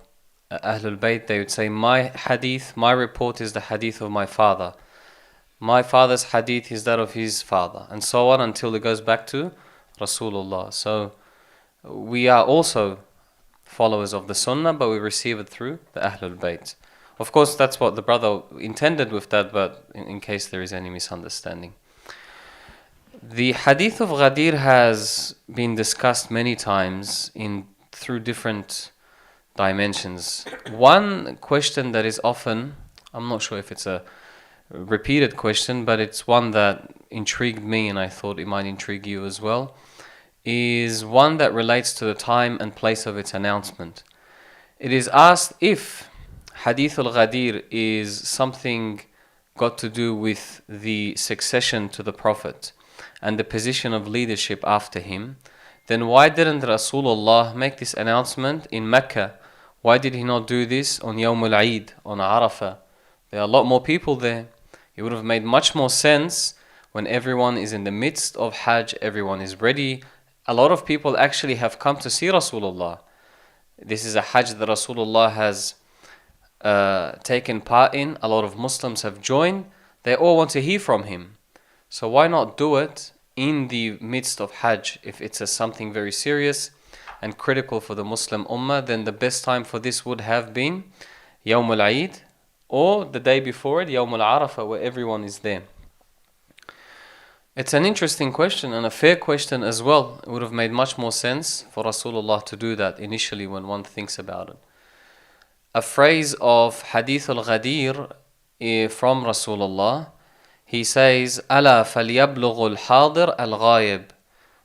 Ahlul Bayt, they would say, my hadith, my report is the hadith of my father. My father's hadith is that of his father. And so on until it goes back to Rasulullah. So we are also followers of the Sunnah, but we receive it through the Ahlul Bayt. Of course, that's what the brother intended with that, but in case there is any misunderstanding. The hadith of Ghadeer has been discussed many times through different dimensions. One question that is often, I'm not sure if it's a repeated question, but it's one that intrigued me and I thought it might intrigue you as well, is one that relates to the time and place of its announcement. It is asked if Hadith al-Ghadeer is something got to do with the succession to the Prophet and the position of leadership after him, then why didn't Rasulullah make this announcement in Mecca? Why did he not do this on Yawm al-Eid, on Arafah? There are a lot more people there. It would have made much more sense when everyone is in the midst of Hajj, everyone is ready. A lot of people actually have come to see Rasulullah. This is a Hajj that Rasulullah has taken part in. A lot of Muslims have joined. They all want to hear from him. So why not do it in the midst of Hajj? If it's something very serious and critical for the Muslim Ummah, then the best time for this would have been Yawm al-Eid, or the day before it, Yawm al-Arafah, where everyone is there. It's an interesting question and a fair question as well. It would have made much more sense for Rasulullah to do that initially when one thinks about it. A phrase of Hadith al-Ghadeer from Rasulullah, he says, أَلَا فَلْيَبْلُغُ الْحَاضِرَ الْغَائِبِ.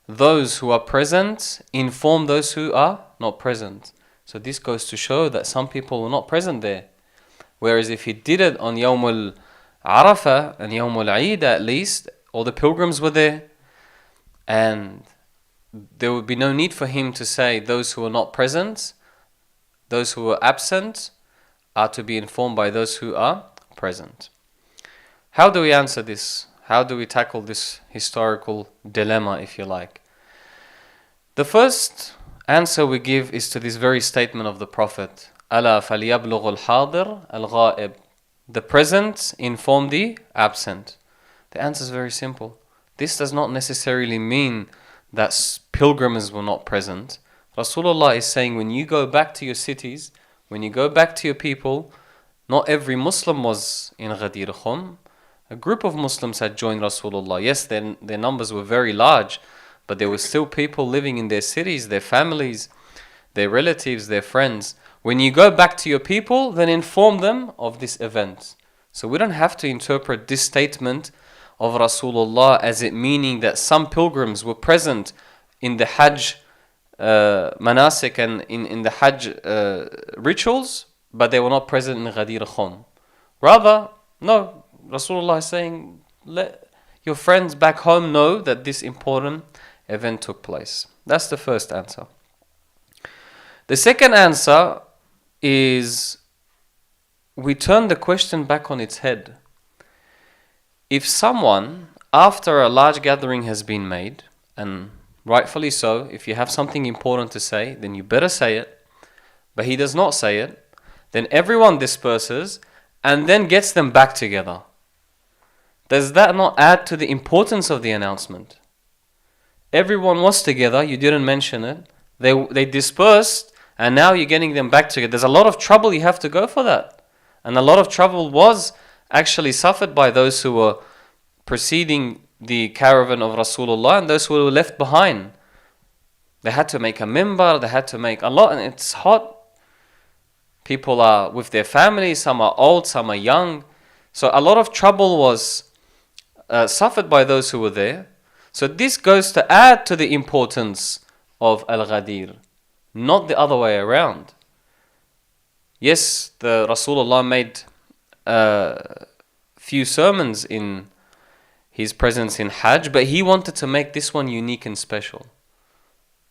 Those who are present inform those who are not present. So this goes to show that some people were not present there. Whereas if he did it on Yawm al-Arafah and Yawm al-Eid at least, all the pilgrims were there, and there would be no need for him to say those who are not present, those who are absent are to be informed by those who are present. How do we answer this? How do we tackle this historical dilemma, if you like? The first answer we give is to this very statement of the Prophet, أَلَا فَلْيَبْلُغُ الْحَاضِرُ الْغَائِبُ. The present inform the absent. The answer is very simple. This does not necessarily mean that pilgrims were not present. Rasulullah is saying when you go back to your cities, when you go back to your people, not every Muslim was in Ghadir Khum. A group of Muslims had joined Rasulullah. Yes, their numbers were very large, but there were still people living in their cities, their families, their relatives, their friends. When you go back to your people, then inform them of this event. So we don't have to interpret this statement of Rasulullah as it meaning that some pilgrims were present in the Hajj manasik and in the Hajj rituals, but they were not present in Ghadir Khum. Rather, no, Rasulullah is saying, let your friends back home know that this important event took place. That's the first answer. The second answer is we turn the question back on its head. If someone, after a large gathering has been made, and rightfully so, if you have something important to say, then you better say it, but he does not say it, then everyone disperses and then gets them back together. Does that not add to the importance of the announcement? Everyone was together, you didn't mention it, they dispersed, and now you're getting them back together. There's a lot of trouble you have to go for that. And a lot of trouble was actually suffered by those who were preceding the caravan of Rasulullah and those who were left behind. They had to make a minbar, they had to make a lot, and it's hot. People are with their families, some are old, some are young. So a lot of trouble was suffered by those who were there. So this goes to add to the importance of Al-Ghadir, not the other way around. Yes, the Rasulullah made few sermons in his presence in Hajj, but he wanted to make this one unique and special.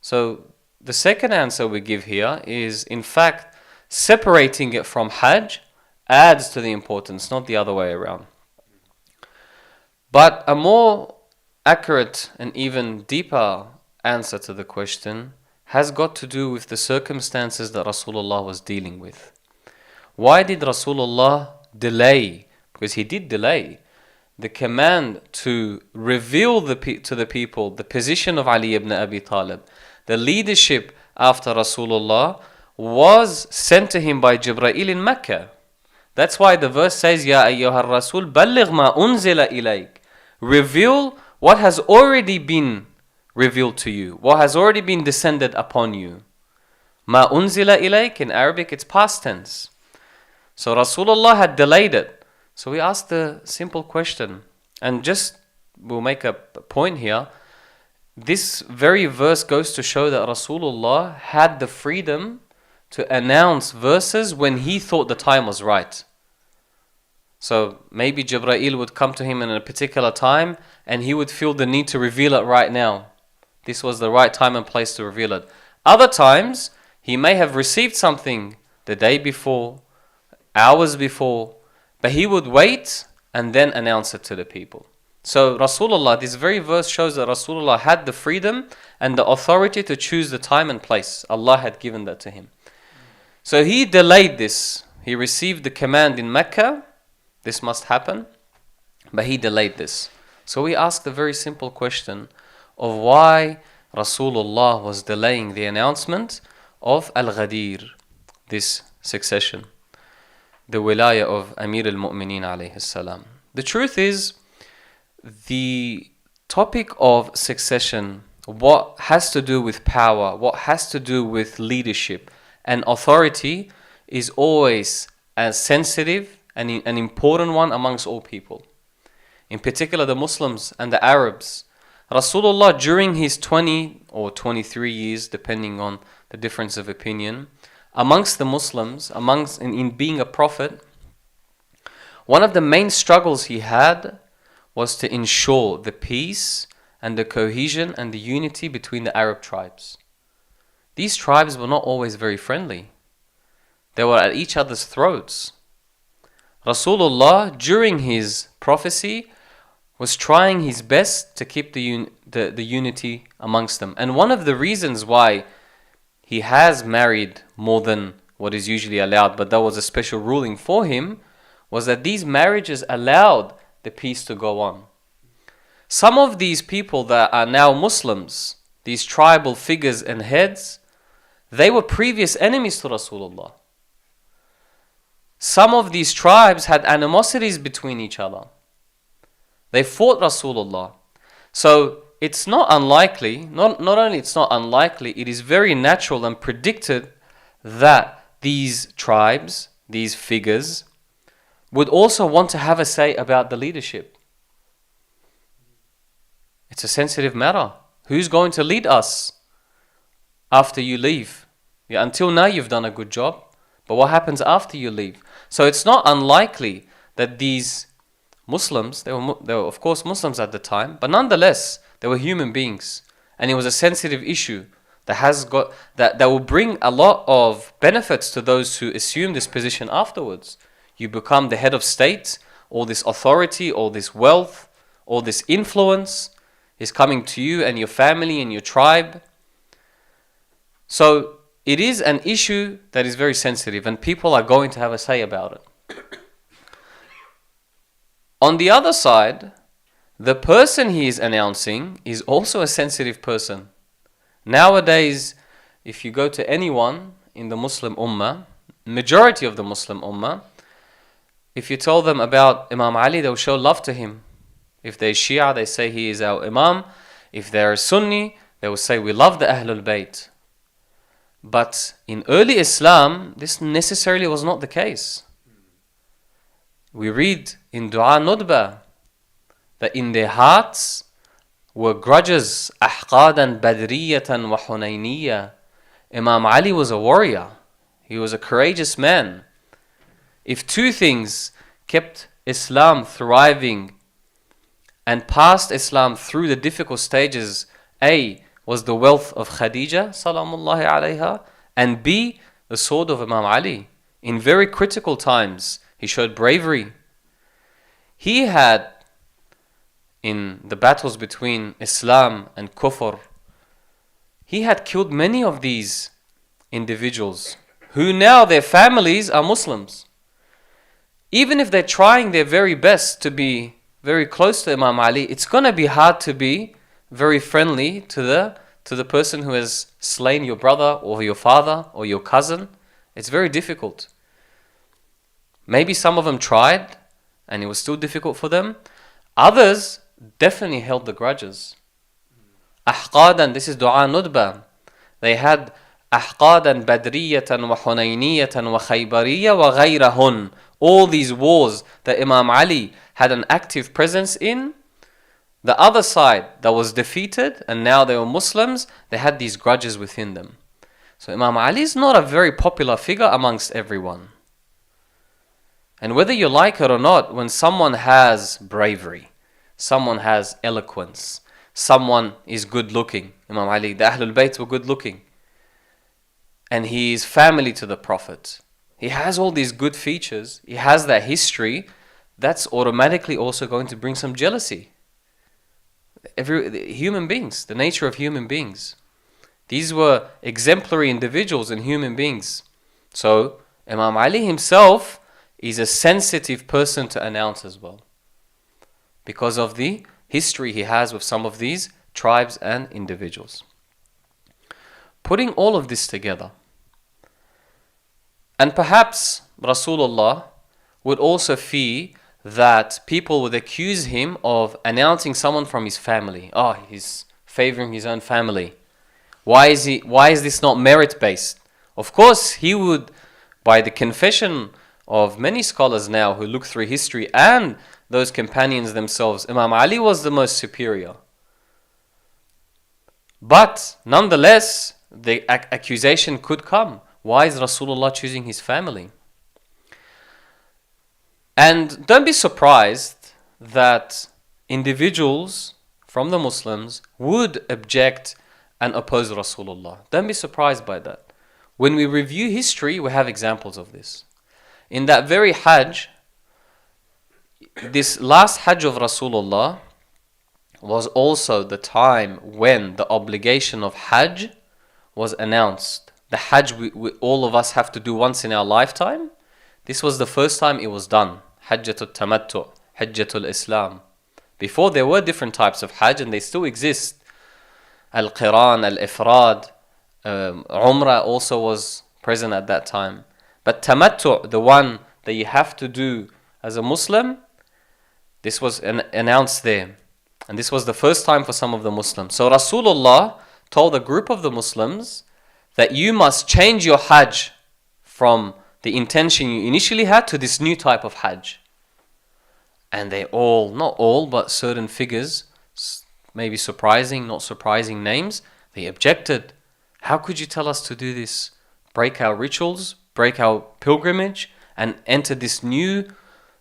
So the second answer we give here is, in fact, separating it from Hajj adds to the importance, not the other way around. But a more accurate and even deeper answer to the question has got to do with the circumstances that Rasulullah was dealing with. Why did Rasulullah delay? Because he did delay the command to reveal to the people the position of Ali ibn Abi Talib. The leadership after Rasulullah was sent to him by Jibreel in Mecca. That's why the verse says, Ya ayyuhar Rasul, balligh ma unzila ilayk. Reveal what has already been revealed to you, what has already been descended upon you. Ma unzila ilayk, in Arabic it's past tense. So Rasulullah had delayed it. So we asked the simple question, and just we'll make a point here. This very verse goes to show that Rasulullah had the freedom to announce verses when he thought the time was right. So maybe Jibreel would come to him in a particular time and he would feel the need to reveal it right now. This was the right time and place to reveal it. Other times, he may have received something the day before, hours before, but he would wait and then announce it to the people. So Rasulullah, this very verse shows that Rasulullah had the freedom and the authority to choose the time and place. Allah had given that to him. So he delayed this. He received the command in Mecca, this must happen, but he delayed this. So we asked the very simple question of why Rasulullah was delaying the announcement of Al-Ghadeer, this succession, the wilayah of Amir al-Mu'mineen alayhi salam. The truth is, the topic of succession, what has to do with power, what has to do with leadership and authority, is always a sensitive and an important one amongst all people. In particular, the Muslims and the Arabs. Rasulullah, during his 20 or 23 years, depending on the difference of opinion, amongst the Muslims, in being a prophet, one of the main struggles he had was to ensure the peace and the cohesion and the unity between the Arab tribes. These tribes were not always very friendly. They were at each other's throats. Rasulullah, during his prophecy, was trying his best to keep the unity amongst them. And one of the reasons why he has married more than what is usually allowed, but that was a special ruling for him, was that these marriages allowed the peace to go on. Some of these people that are now Muslims, these tribal figures and heads, they were previous enemies to Rasulullah. Some of these tribes had animosities between each other. They fought Rasulullah. So it's not unlikely, not only it's not unlikely, it is very natural and predicted that these tribes, these figures, would also want to have a say about the leadership. It's a sensitive matter. Who's going to lead us after you leave? Yeah, until now you've done a good job, but what happens after you leave? So it's not unlikely that these Muslims, they were of course Muslims at the time, but nonetheless they were human beings, and it was a sensitive issue that will bring a lot of benefits to those who assume this position afterwards. You become the head of state, all this authority, all this wealth, all this influence is coming to you and your family and your tribe. So it is an issue that is very sensitive, and people are going to have a say about it. On the other side, the person he is announcing is also a sensitive person. Nowadays, if you go to anyone in the Muslim Ummah, majority of the Muslim Ummah, if you tell them about Imam Ali, they will show love to him. If they're Shia, they say he is our Imam. If they're Sunni, they will say we love the Ahlul Bayt. But in early Islam, this necessarily was not the case. We read in Dua Nudba that in their hearts were grudges, ahqadan badriyatan wa hunayniyya. Imam Ali was a warrior. He was a courageous man. If two things kept Islam thriving and passed Islam through the difficult stages, A was the wealth of Khadija salamullahi alayha, and B the sword of Imam Ali. In very critical times, he showed bravery. He had, in the battles between Islam and Kufr, he had killed many of these individuals who now their families are Muslims. Even if they're trying their very best to be very close to Imam Ali, it's going to be hard to be very friendly to the person who has slain your brother or your father or your cousin. It's very difficult. Maybe some of them tried and it was still difficult for them. Others definitely held the grudges. Ahqadan, this is Dua Nudba. They had Ahqadan Badriyatan wa Hunayniyatan wa Khaybariyya wa ghayrahun. All these wars that Imam Ali had an active presence in, the other side that was defeated and now they were Muslims, they had these grudges within them. So Imam Ali is not a very popular figure amongst everyone. And whether you like it or not, when someone has bravery, someone has eloquence, someone is good looking, Imam Ali, the Ahlul Bayt were good looking, and he is family to the Prophet, he has all these good features, he has that history, that's automatically also going to bring some jealousy. Human beings, the nature of human beings. These were exemplary individuals and human beings. So Imam Ali himself is a sensitive person to announce as well, because of the history he has with some of these tribes and individuals. Putting all of this together, and perhaps Rasulullah would also fear that people would accuse him of announcing someone from his family. Oh, he's favoring his own family. Why is this not merit-based? Of course, he would, by the confession of many scholars now who look through history and those companions themselves, Imam Ali was the most superior. But nonetheless, the accusation could come. Why is Rasulullah choosing his family? And don't be surprised that individuals from the Muslims would object and oppose Rasulullah. Don't be surprised by that. When we review history, we have examples of this. In that very Hajj, this last Hajj of Rasulullah was also the time when the obligation of Hajj was announced. the Hajj all of us have to do once in our lifetime, this was the first time it was done. Hajjatul Tamattu, Hajjatul Islam. Before there were different types of Hajj and they still exist. Al-Qiran, Al-Ifrad, Umrah also was present at that time. But Tamattu, the one that you have to do as a Muslim, this was announced there. And this was the first time for some of the Muslims. So Rasulullah told a group of the Muslims that you must change your Hajj from the intention you initially had to this new type of Hajj. And they all, not all, but certain figures, maybe surprising, not surprising names, they objected. How could you tell us to do this? Break our rituals, break our pilgrimage, and enter this new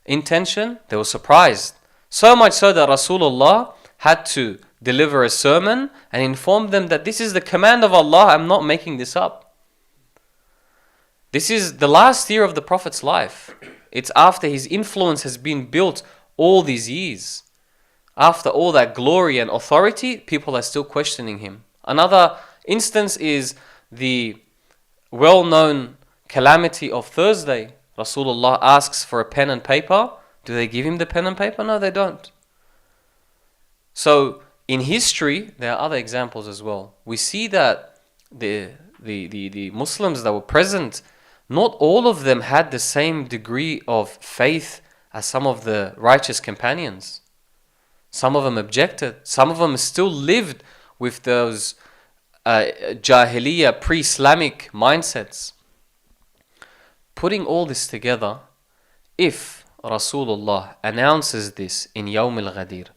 intention? They were surprised. So much so that Rasulullah had to deliver a sermon and inform them that this is the command of Allah, I'm not making this up. This is the last year of the Prophet's life. It's after his influence has been built all these years. After all that glory and authority, people are still questioning him. Another instance is the well-known calamity of Thursday. Rasulullah asks for a pen and paper. Do they give him the pen and paper? No, they don't. So in history, there are other examples as well. We see that the Muslims that were present, not all of them had the same degree of faith as some of the righteous companions. Some of them objected. Some of them still lived with those Jahiliyyah, pre-Islamic mindsets. Putting all this together, if Rasulullah announces this in Eid-Ul-Ghadeer,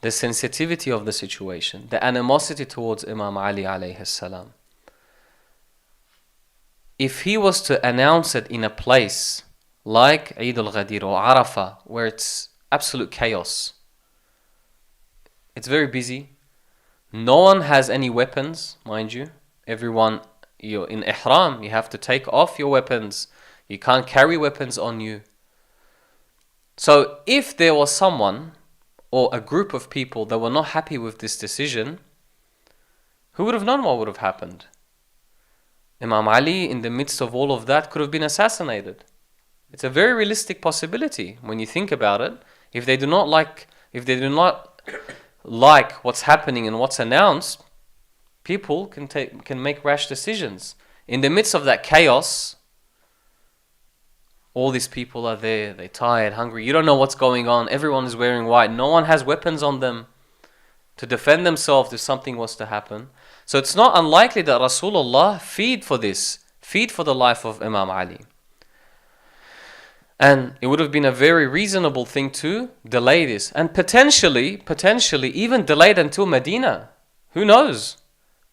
the sensitivity of the situation, the animosity towards Imam Ali alayhi salam, if he was to announce it in a place like Eid-Ul-Ghadeer or Arafah, where it's absolute chaos, it's very busy, no one has any weapons, mind you, everyone, you're in ihram, you have to take off your weapons, you can't carry weapons on you. So if there was someone or a group of people that were not happy with this decision, who would have known what would have happened? Imam Ali, in the midst of all of that, could have been assassinated. It's a very realistic possibility when you think about it. If they do not like what's happening and what's announced, people can make rash decisions. In the midst of that chaos, all these people are there, they're tired, hungry, you don't know what's going on, everyone is wearing white, no one has weapons on them to defend themselves if something was to happen. So it's not unlikely that Rasulullah feared for the life of Imam Ali. And it would have been a very reasonable thing to delay this. And potentially even delayed until Medina. Who knows?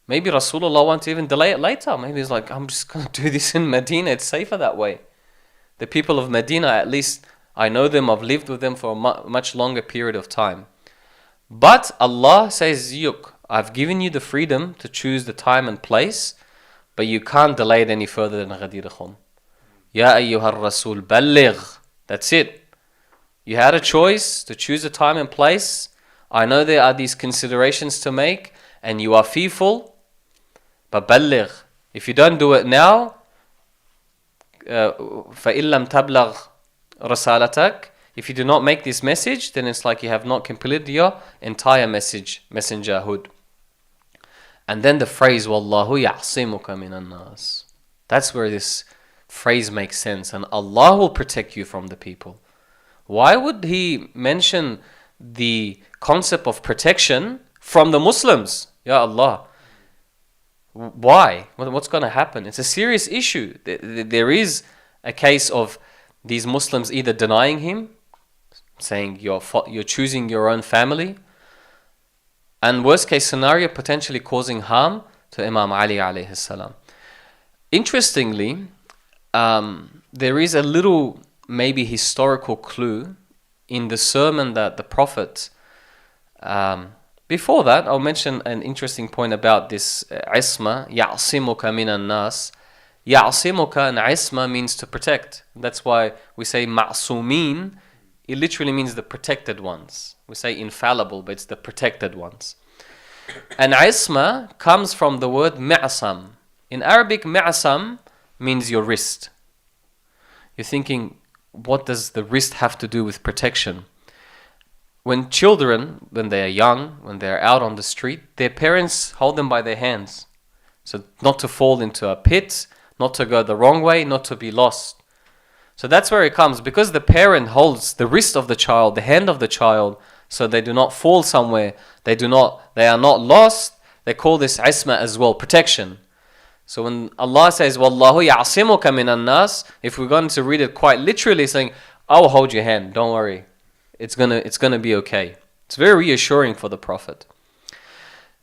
Maybe Rasulullah wants to even delay it later. Maybe he's like, I'm just going to do this in Medina, it's safer that way. The people of Medina, at least I know them, I've lived with them for a much longer period of time. But Allah says, look, I've given you the freedom to choose the time and place, but you can't delay it any further than Ghadir Khum. Ya ayyuhar Rasul balligh. That's it. You had a choice to choose a time and place. I know there are these considerations to make, and you are fearful, but balligh. If you don't do it now, فَإِن لَمْ تَبْلَغْ رَسَالَتَكَ, if you do not make this message, then it's like you have not completed your entire messengerhood. And then the phrase وَاللَّهُ يَعْصِمُكَ مِنَ النَّاسِ, that's where this phrase makes sense. And Allah will protect you from the people. Why would he mention the concept of protection from the Muslims? Ya Allah, why? What's going to happen? It's a serious issue. There is a case of these Muslims either denying him, saying you're choosing your own family, and worst case scenario, potentially causing harm to Imam Ali alayhi salam. Interestingly, there is a little maybe historical clue in the sermon that the Prophet, before that, I'll mention an interesting point about this isma, ya'simuka minan nas. Ya'simuka and isma means to protect. That's why we say ma'sumin. It literally means the protected ones. We say infallible, but it's the protected ones. And isma comes from the word ma'sam. In Arabic, mi'asam means your wrist. You're thinking, what does the wrist have to do with protection? When children, when they are young, when they are out on the street, their parents hold them by their hands. So not to fall into a pit, not to go the wrong way, not to be lost. So that's where it comes. Because the parent holds the wrist of the child, the hand of the child, so they do not fall somewhere, they are not lost, they call this isma as well, protection. So when Allah says, Wallahu ya'asimuka minan nas, if we're going to read it quite literally, saying, I will hold your hand, don't worry. It's gonna be okay. It's very reassuring for the Prophet.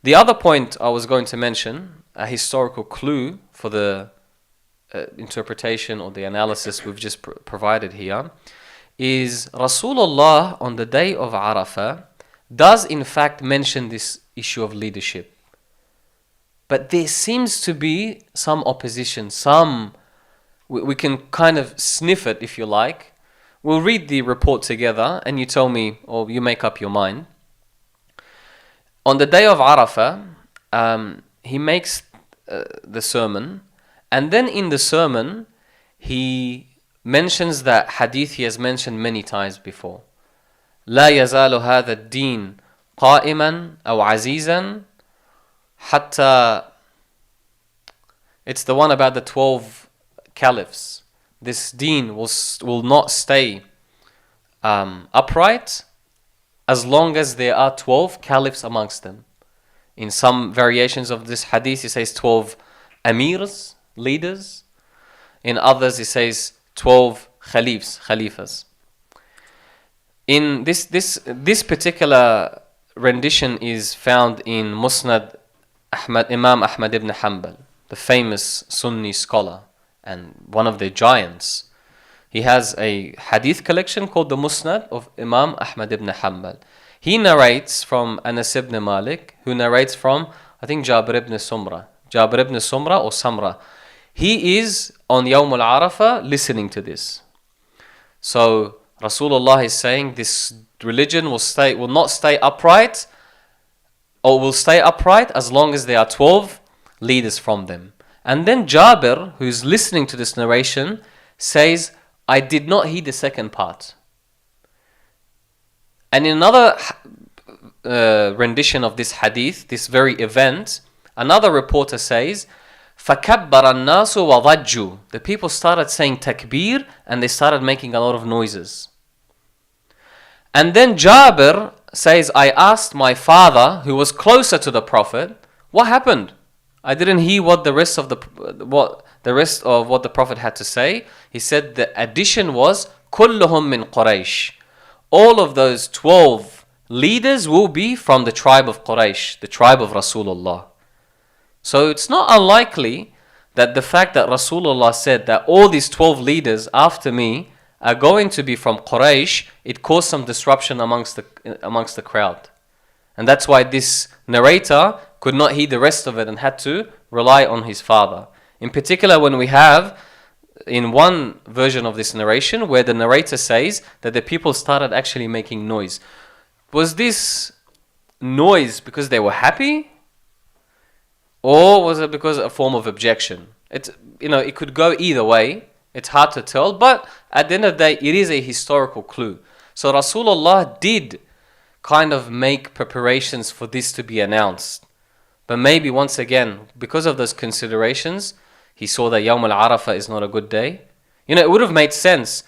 The other point I was going to mention, a historical clue for the interpretation or the analysis we've just provided here, is Rasulullah on the day of Arafah does in fact mention this issue of leadership. But there seems to be some opposition, we can kind of sniff it if you like. We'll read the report together and you tell me, or you make up your mind. On the day of Arafah, he makes the sermon, and then in the sermon, he mentions that hadith he has mentioned many times before. لا يزال هذا الدين قائما أو عزيزا حتى. It's the one about the 12 caliphs. This deen will not stay upright as long as there are 12 caliphs amongst them. In some variations of this hadith, it says 12 amirs, leaders. In others, it says 12 khalifas. In this particular rendition is found in Musnad Imam Ahmad ibn Hanbal, the famous Sunni scholar and one of the giants. He has a hadith collection called the Musnad of Imam Ahmad ibn Hanbal. He narrates from Anas ibn Malik, who narrates from, I think, Jabir ibn Sumra or Samra. He is on Yawm al-Arafah listening to this. So Rasulullah is saying this religion will not stay upright, or will stay upright as long as there are 12 leaders from them. And then Jabir, who is listening to this narration, says, I did not heed the second part. And in another rendition of this hadith, this very event, another reporter says, فَكَبَّرَ النَّاسُ وَضَجُّوا. The people started saying takbir and they started making a lot of noises. And then Jabir says, I asked my father, who was closer to the Prophet, what happened? I didn't hear what the rest of what the Prophet had to say. He said the addition was كُلُّهُم مِّن قُرَيْشٍ. All of those 12 leaders will be from the tribe of Quraysh, the tribe of Rasulullah. So it's not unlikely that the fact that Rasulullah said that all these 12 leaders after me are going to be from Quraysh, it caused some disruption amongst the crowd. And that's why this narrator could not hear the rest of it and had to rely on his father. In particular, when we have in one version of this narration where the narrator says that the people started actually making noise. Was this noise because they were happy? Or was it because of a form of objection? It could go either way. It's hard to tell, but at the end of the day, it is a historical clue. So Rasulullah did kind of make preparations for this to be announced. But maybe once again, because of those considerations, he saw that Yawm al-Arafah is not a good day. It would have made sense.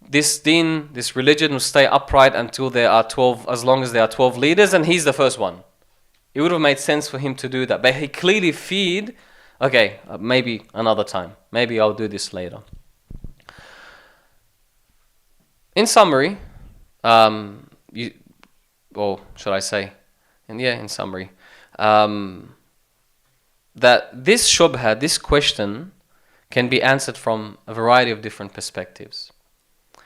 This deen, this religion will stay upright until there are 12, as long as there are 12 leaders, and he's the first one. It would have made sense for him to do that. But he clearly feared, okay, maybe another time. Maybe I'll do this later. In summary, in summary, that this shubha, this question, can be answered from a variety of different perspectives.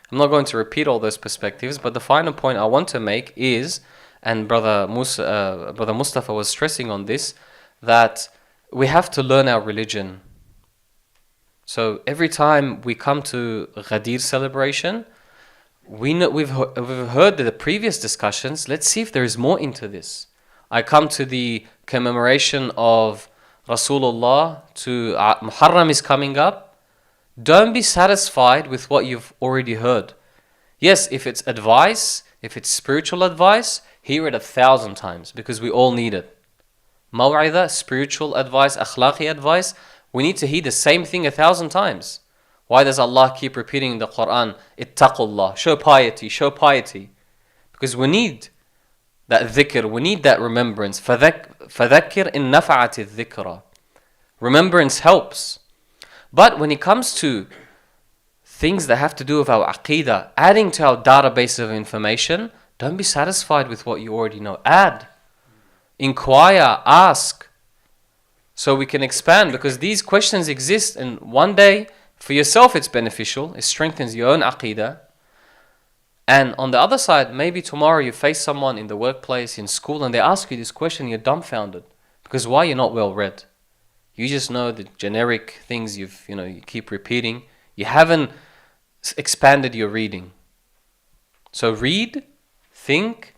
I'm not going to repeat all those perspectives, but the final point I want to make is, and Brother Mustafa was stressing on this, that we have to learn our religion. So every time we come to Ghadeer celebration, we've heard the previous discussions. Let's see if there is more into this. I come to the commemoration of Rasulullah, to Muharram is coming up, don't be satisfied with what you've already heard. Yes, if it's advice, if it's spiritual advice, hear it 1,000 times because we all need it. Maw'idah, spiritual advice, akhlaqi advice, we need to hear the same thing 1,000 times. Why does Allah keep repeating in the Quran, ittaqullah, show piety, show piety? Because we need that dhikr, we need that remembrance. فَذَكِّرْ إِن نَفَعَتِ الذِّكْرَ. Remembrance helps. But when it comes to things that have to do with our aqeedah, adding to our database of information, don't be satisfied with what you already know. Add, inquire, ask, so we can expand, because these questions exist, and one day, for yourself it's beneficial, it strengthens your own aqeedah. And on the other side, maybe tomorrow you face someone in the workplace, in school, and they ask you this question, you're dumbfounded. Because why? You're not well read. You just know the generic things you keep repeating. You haven't expanded your reading. So read, think.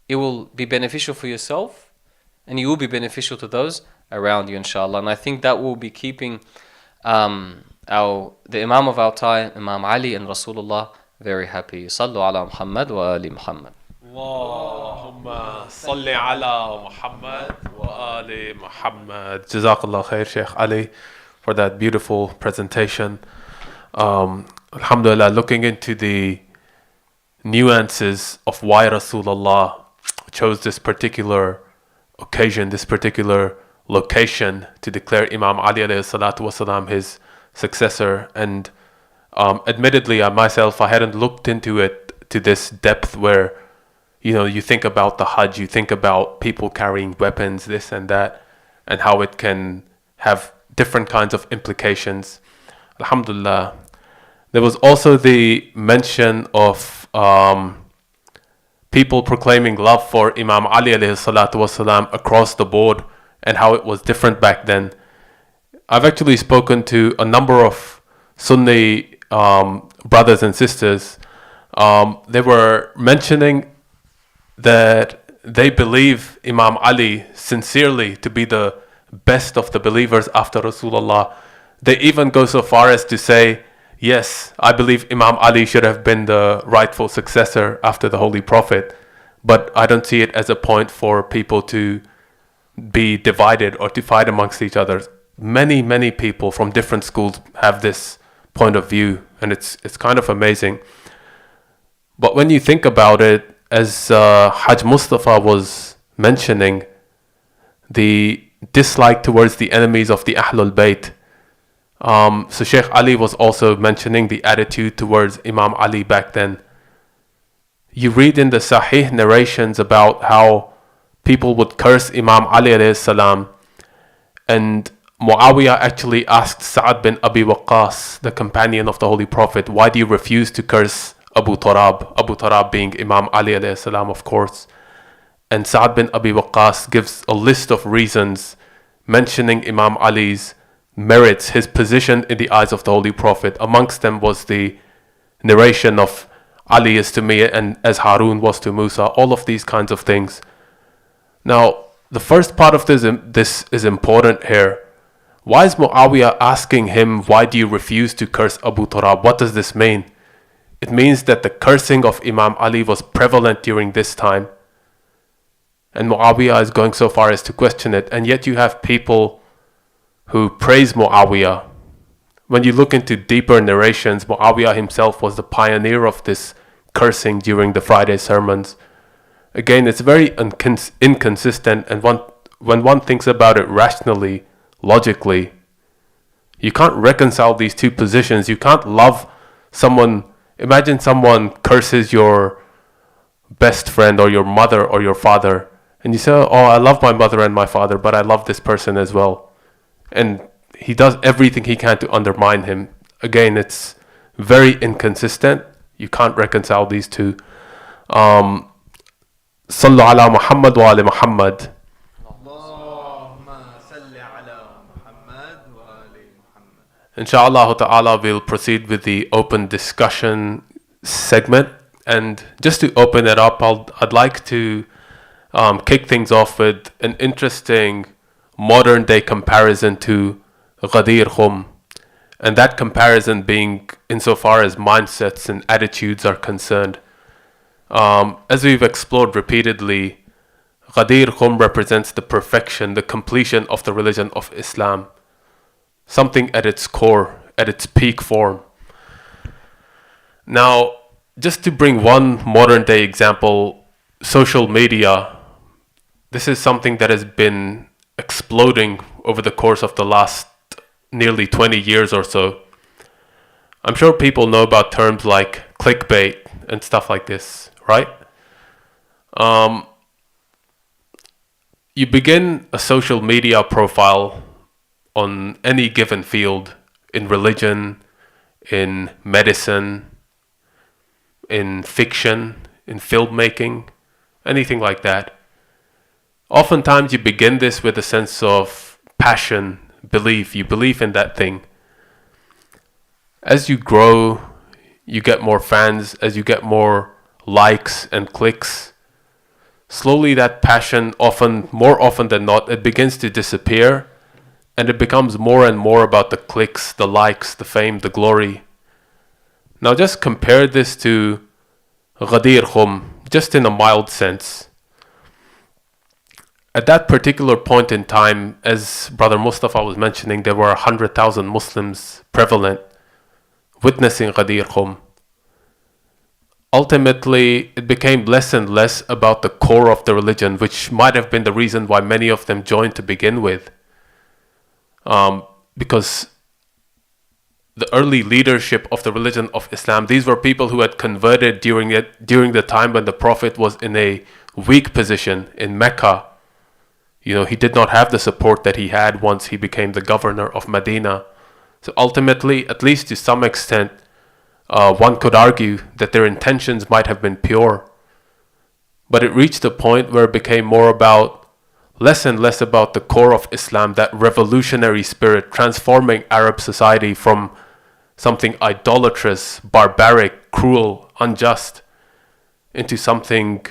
It will be beneficial for yourself, and you will be beneficial to those around you, inshallah. And I think that will be keeping the Imam of our time, Imam Ali and Rasulullah, very happy. Sallu ala Muhammad wa ali Muhammad. Allahumma salli ala Muhammad wa ali Muhammad. Jazakallah khair, Sheikh Ali, for that beautiful presentation. Alhamdulillah, looking into the nuances of why Rasulullah chose this particular occasion, this particular location to declare Imam Ali alayhi salatu wasalam his successor. And admittedly, I hadn't looked into it to this depth where, you think about the Hajj, you think about people carrying weapons, this and that, and how it can have different kinds of implications. Alhamdulillah. There was also the mention of people proclaiming love for Imam Ali alayhi salatu wasalam across the board, and how it was different back then. I've actually spoken to a number of Sunni brothers and sisters. They were mentioning that they believe Imam Ali sincerely to be the best of the believers after Rasulullah. They even go so far as to say, yes, I believe Imam Ali should have been the rightful successor after the Holy Prophet, but I don't see it as a point for people to be divided or to fight amongst each other. Many people from different schools have this point of view, and it's kind of amazing. But when you think about it, as Hajj Mustafa was mentioning, the dislike towards the enemies of the Ahlul Bayt. So Sheikh Ali was also mentioning the attitude towards Imam Ali back then. You read in the Sahih narrations about how people would curse Imam Ali alayhi salam, and Muawiyah actually asked Sa'ad bin Abi Waqqas, the companion of the Holy Prophet, why do you refuse to curse Abu Turab? Abu Turab being Imam Ali alayhi salam, of course. And Sa'ad bin Abi Waqqas gives a list of reasons mentioning Imam Ali's merits, his position in the eyes of the Holy Prophet. Amongst them was the narration of Ali is to me and as Harun was to Musa, all of these kinds of things. Now, the first part of this is important here. Why is Muawiyah asking him, why do you refuse to curse Abu Turab? What does this mean? It means that the cursing of Imam Ali was prevalent during this time. And Muawiyah is going so far as to question it. And yet you have people who praise Muawiyah. When you look into deeper narrations, Muawiyah himself was the pioneer of this cursing during the Friday sermons. Again, it's very inconsistent, and when one thinks about it rationally, logically, you can't reconcile these two positions. You can't love someone. Imagine someone curses your best friend or your mother or your father, and you say, oh, I love my mother and my father, but I love this person as well. And he does everything he can to undermine him. Again, it's very inconsistent. You can't reconcile these two. Sallu ala Muhammad wa ali Muhammad. Insha'Allah ta'ala, we'll proceed with the open discussion segment. And just to open it up, I'd like to kick things off with an interesting modern day comparison to Ghadir Khum. And that comparison being insofar as mindsets and attitudes are concerned. As we've explored repeatedly, Ghadir Khum represents the perfection, the completion of the religion of Islam. Something at its core, at its peak form. Now, just to bring one modern day example, social media. This is something that has been exploding over the course of the last nearly 20 years or so. I'm sure people know about terms like clickbait and stuff like this, right? You begin a social media profile on any given field, in religion, in medicine, in fiction, in filmmaking, anything like that. Oftentimes you begin this with a sense of passion, belief. You believe in that thing. As you grow, you get more fans, as you get more likes and clicks. Slowly that passion, more often than not, it begins to disappear, and it becomes more and more about the clicks, the likes, the fame, the glory. Now just compare this to Ghadir Khum, just in a mild sense. At that particular point in time, as Brother Mustafa was mentioning, there were 100,000 Muslims prevalent witnessing Ghadir Khum. Ultimately, it became less and less about the core of the religion, which might have been the reason why many of them joined to begin with. Because the early leadership of the religion of Islam, these were people who had converted during the time when the Prophet was in a weak position in Mecca. You know, he did not have the support that he had once he became the governor of Medina. So ultimately, at least to some extent, one could argue that their intentions might have been pure. But it reached a point where it became less and less about the core of Islam, that revolutionary spirit transforming Arab society from something idolatrous, barbaric, cruel, unjust, into something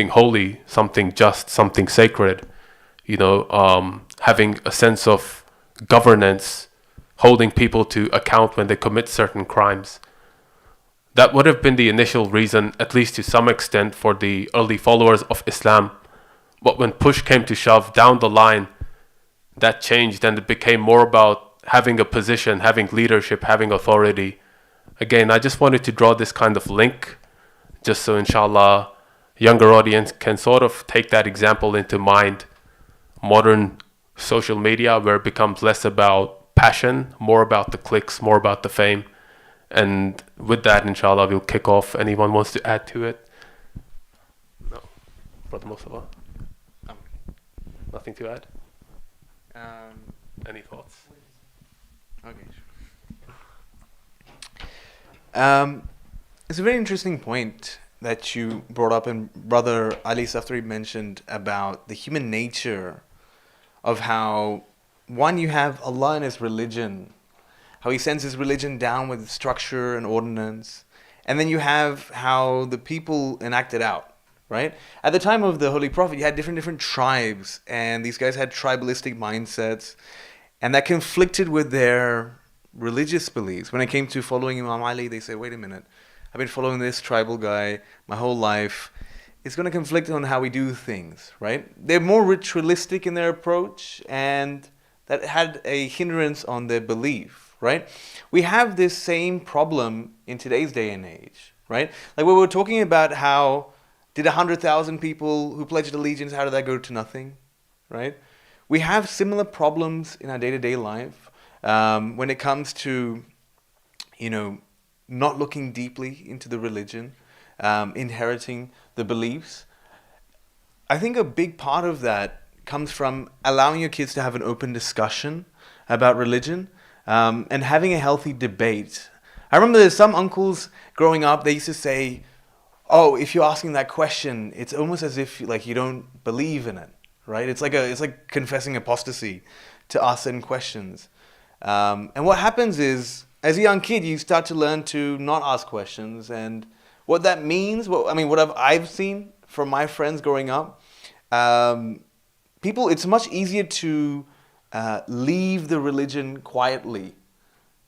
holy, something just, something sacred. You know, having a sense of governance, holding people to account when they commit certain crimes. That would have been the initial reason, at least to some extent, for the early followers of Islam. But when push came to shove down the line, that changed, and it became more about having a position, having leadership, having authority. Again, I just wanted to draw this kind of link, just so inshallah, younger audience can sort of take that example into mind. Modern social media, where it becomes less about passion, more about the clicks, more about the fame. And with that, inshallah, we'll kick off. Anyone wants to add to it? No. Brother Mustafa? Nothing to add? Any thoughts? Okay. It's a very interesting point that you brought up, and Brother Ali Safdari mentioned about the human nature of how, one, you have Allah and His religion, how He sends His religion down with structure and ordinance, and then you have how the people enact it out, right? At the time of the Holy Prophet, you had different tribes, and these guys had tribalistic mindsets, and that conflicted with their religious beliefs. When it came to following Imam Ali, they say, wait a minute, I've been following this tribal guy my whole life. It's going to conflict on how we do things, right? They're more ritualistic in their approach, and that had a hindrance on their belief, right? We have this same problem in today's day and age, right? Like we were talking about how did 100,000 people who pledged allegiance, how did that go to nothing, right? We have similar problems in our day-to-day life when it comes to, you know, not looking deeply into the religion, inheriting the beliefs. I think a big part of that comes from allowing your kids to have an open discussion about religion and having a healthy debate. I remember there's some uncles growing up, they used to say, oh, if you're asking that question, it's almost as if like you don't believe in it, right? It's like confessing apostasy to ask certain questions. And what happens is, as a young kid, you start to learn to not ask questions, and What that means, what I've seen from my friends growing up, people, it's much easier to leave the religion quietly,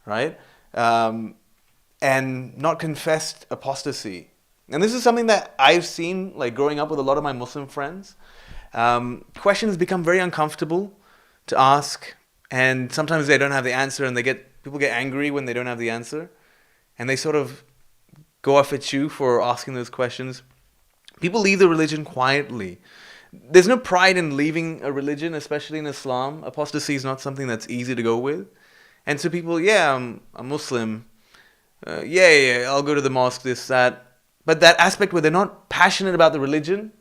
right? And not confess apostasy. And this is something that I've seen, like growing up with a lot of my Muslim friends. Questions become very uncomfortable to ask, and sometimes they don't have the answer, and people get angry when they don't have the answer, and they sort of go off at you for asking those questions. People leave the religion quietly. There's no pride in leaving a religion, especially in Islam. Apostasy is not something that's easy to go with. And so people, I'm a Muslim. I'll go to the mosque, this, that. But that aspect where they're not passionate about the religion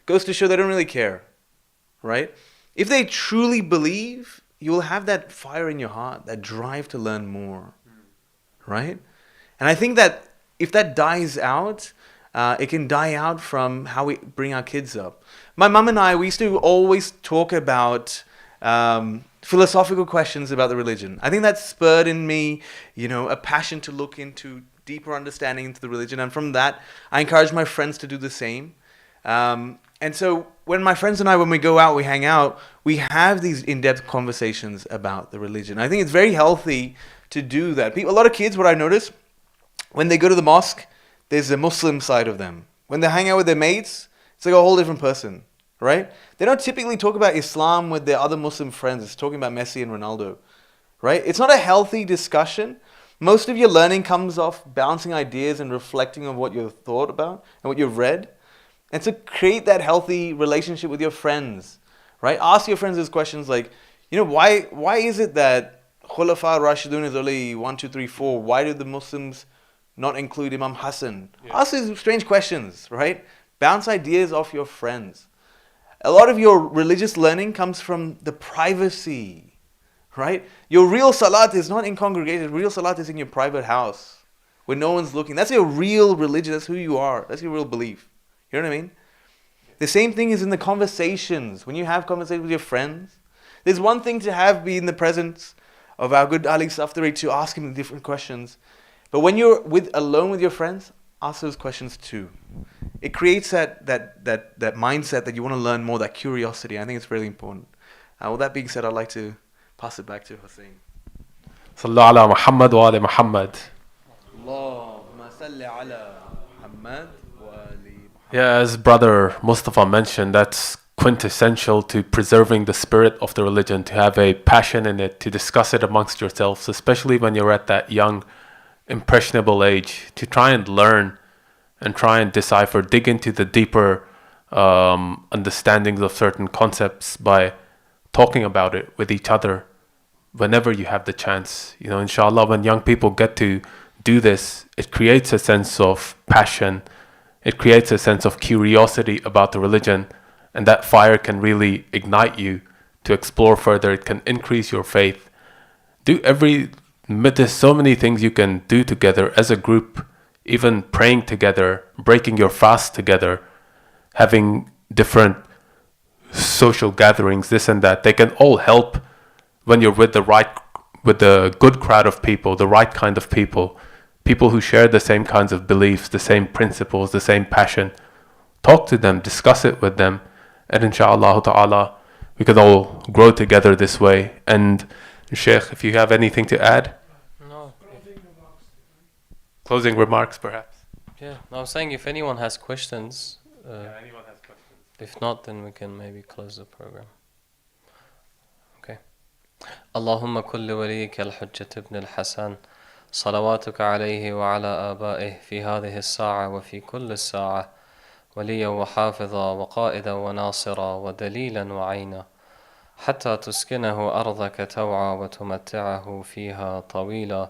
goes to show they don't really care, right? If they truly believe, you will have that fire in your heart, that drive to learn more, right? And I think that if that dies out, it can die out from how we bring our kids up. My mum and I, we used to always talk about philosophical questions about the religion. I think that spurred in me, a passion to look into deeper understanding into the religion. And from that, I encourage my friends to do the same. And so when my friends and I, when we go out, we hang out, we have these in-depth conversations about the religion. I think it's very healthy to do that. A lot of kids, what I notice, when they go to the mosque, there's a Muslim side of them. When they hang out with their mates, it's like a whole different person, right? They don't typically talk about Islam with their other Muslim friends. It's talking about Messi and Ronaldo, right? It's not a healthy discussion. Most of your learning comes off bouncing ideas and reflecting on what you've thought about and what you've read. And to create that healthy relationship with your friends, right? Ask your friends those questions like, why is it that Khulafa Rashidun is only 1, 2, 3, 4? Why did the Muslims not include Imam Hassan? Yeah. Ask these strange questions, right? Bounce ideas off your friends. A lot of your religious learning comes from the privacy, right? Your real salat is not in congregation. Real salat is in your private house where no one's looking. That's your real religion. That's who you are. That's your real belief. You know what I mean? The same thing is in the conversations. When you have conversations with your friends, there's one thing to be in the presence of our good Ali Safdari to ask him different questions. But when you're alone with your friends, ask those questions too. It creates that mindset that you want to learn more, that curiosity. I think it's really important. With that being said, I'd like to pass it back to Hussain. Sallu ala Muhammad wa ali Muhammad. Allahumma salli ala Muhammad wa ali Muhammad. Yeah, as Brother Mustafa mentioned, that's quintessential to preserving the spirit of the religion, to have a passion in it, to discuss it amongst yourselves, especially when you're at that young, impressionable age, to try and learn and try and decipher, dig into the deeper understandings of certain concepts by talking about it with each other whenever you have the chance. Inshallah, when young people get to do this, it creates a sense of passion, it creates a sense of curiosity about the religion, and that fire can really ignite you to explore further. It can increase your faith. There's so many things you can do together as a group, even praying together, breaking your fast together, having different social gatherings, this and that. They can all help when you're with the good crowd of people, the right kind of people who share the same kinds of beliefs, the same principles, the same passion. Talk to them, discuss it with them, and inshallah ta'ala, we can all grow together this way. And Sheikh, if you have anything to add? No. Closing remarks, perhaps? Yeah, I was saying if anyone has questions. Anyone has questions. If not, then we can maybe close the program. Okay. اللهم كل وليك الحجة ابن الحسن صلواتك عليه وعلى آبائه في هذه الساعة وفي كل الساعة وليا وحافظا وقائدا وناصرا ودليلا وعينا حتى تسكنه أرضك توعى وتمتعه فيها طويلا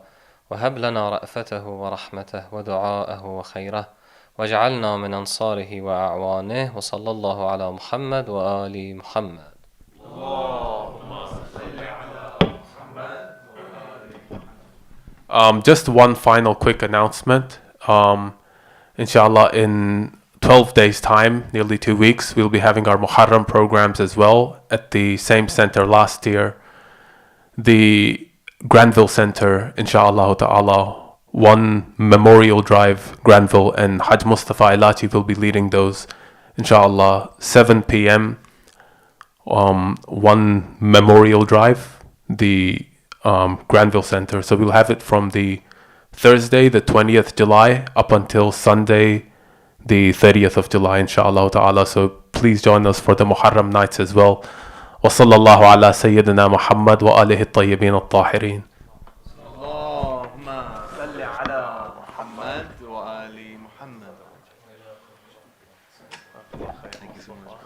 وهب لنا رأفته ورحمته ودعاءه وخيره واجعلنا من أنصاره وأعوانه وصلى الله على محمد وآل محمد. Just one final quick announcement. Inshallah, in 12 days' time, nearly 2 weeks, we'll be having our Muharram programs as well at the same center last year. The Granville Center, inshallah ta'ala, one Memorial Drive, Granville, and Hajj Mustafa Elachi will be leading those, inshallah. 7 p.m. One Memorial Drive, the Granville Center. So we'll have it from the Thursday, the 20th July, up until Sunday, the 30th of July, inshallah ta'ala. So please join us for the Muharram nights as well. وصلى الله على سيدنا محمد وآله الطيبين الطاهرين. اللهم صل على محمد وآل محمد. Thank you so much.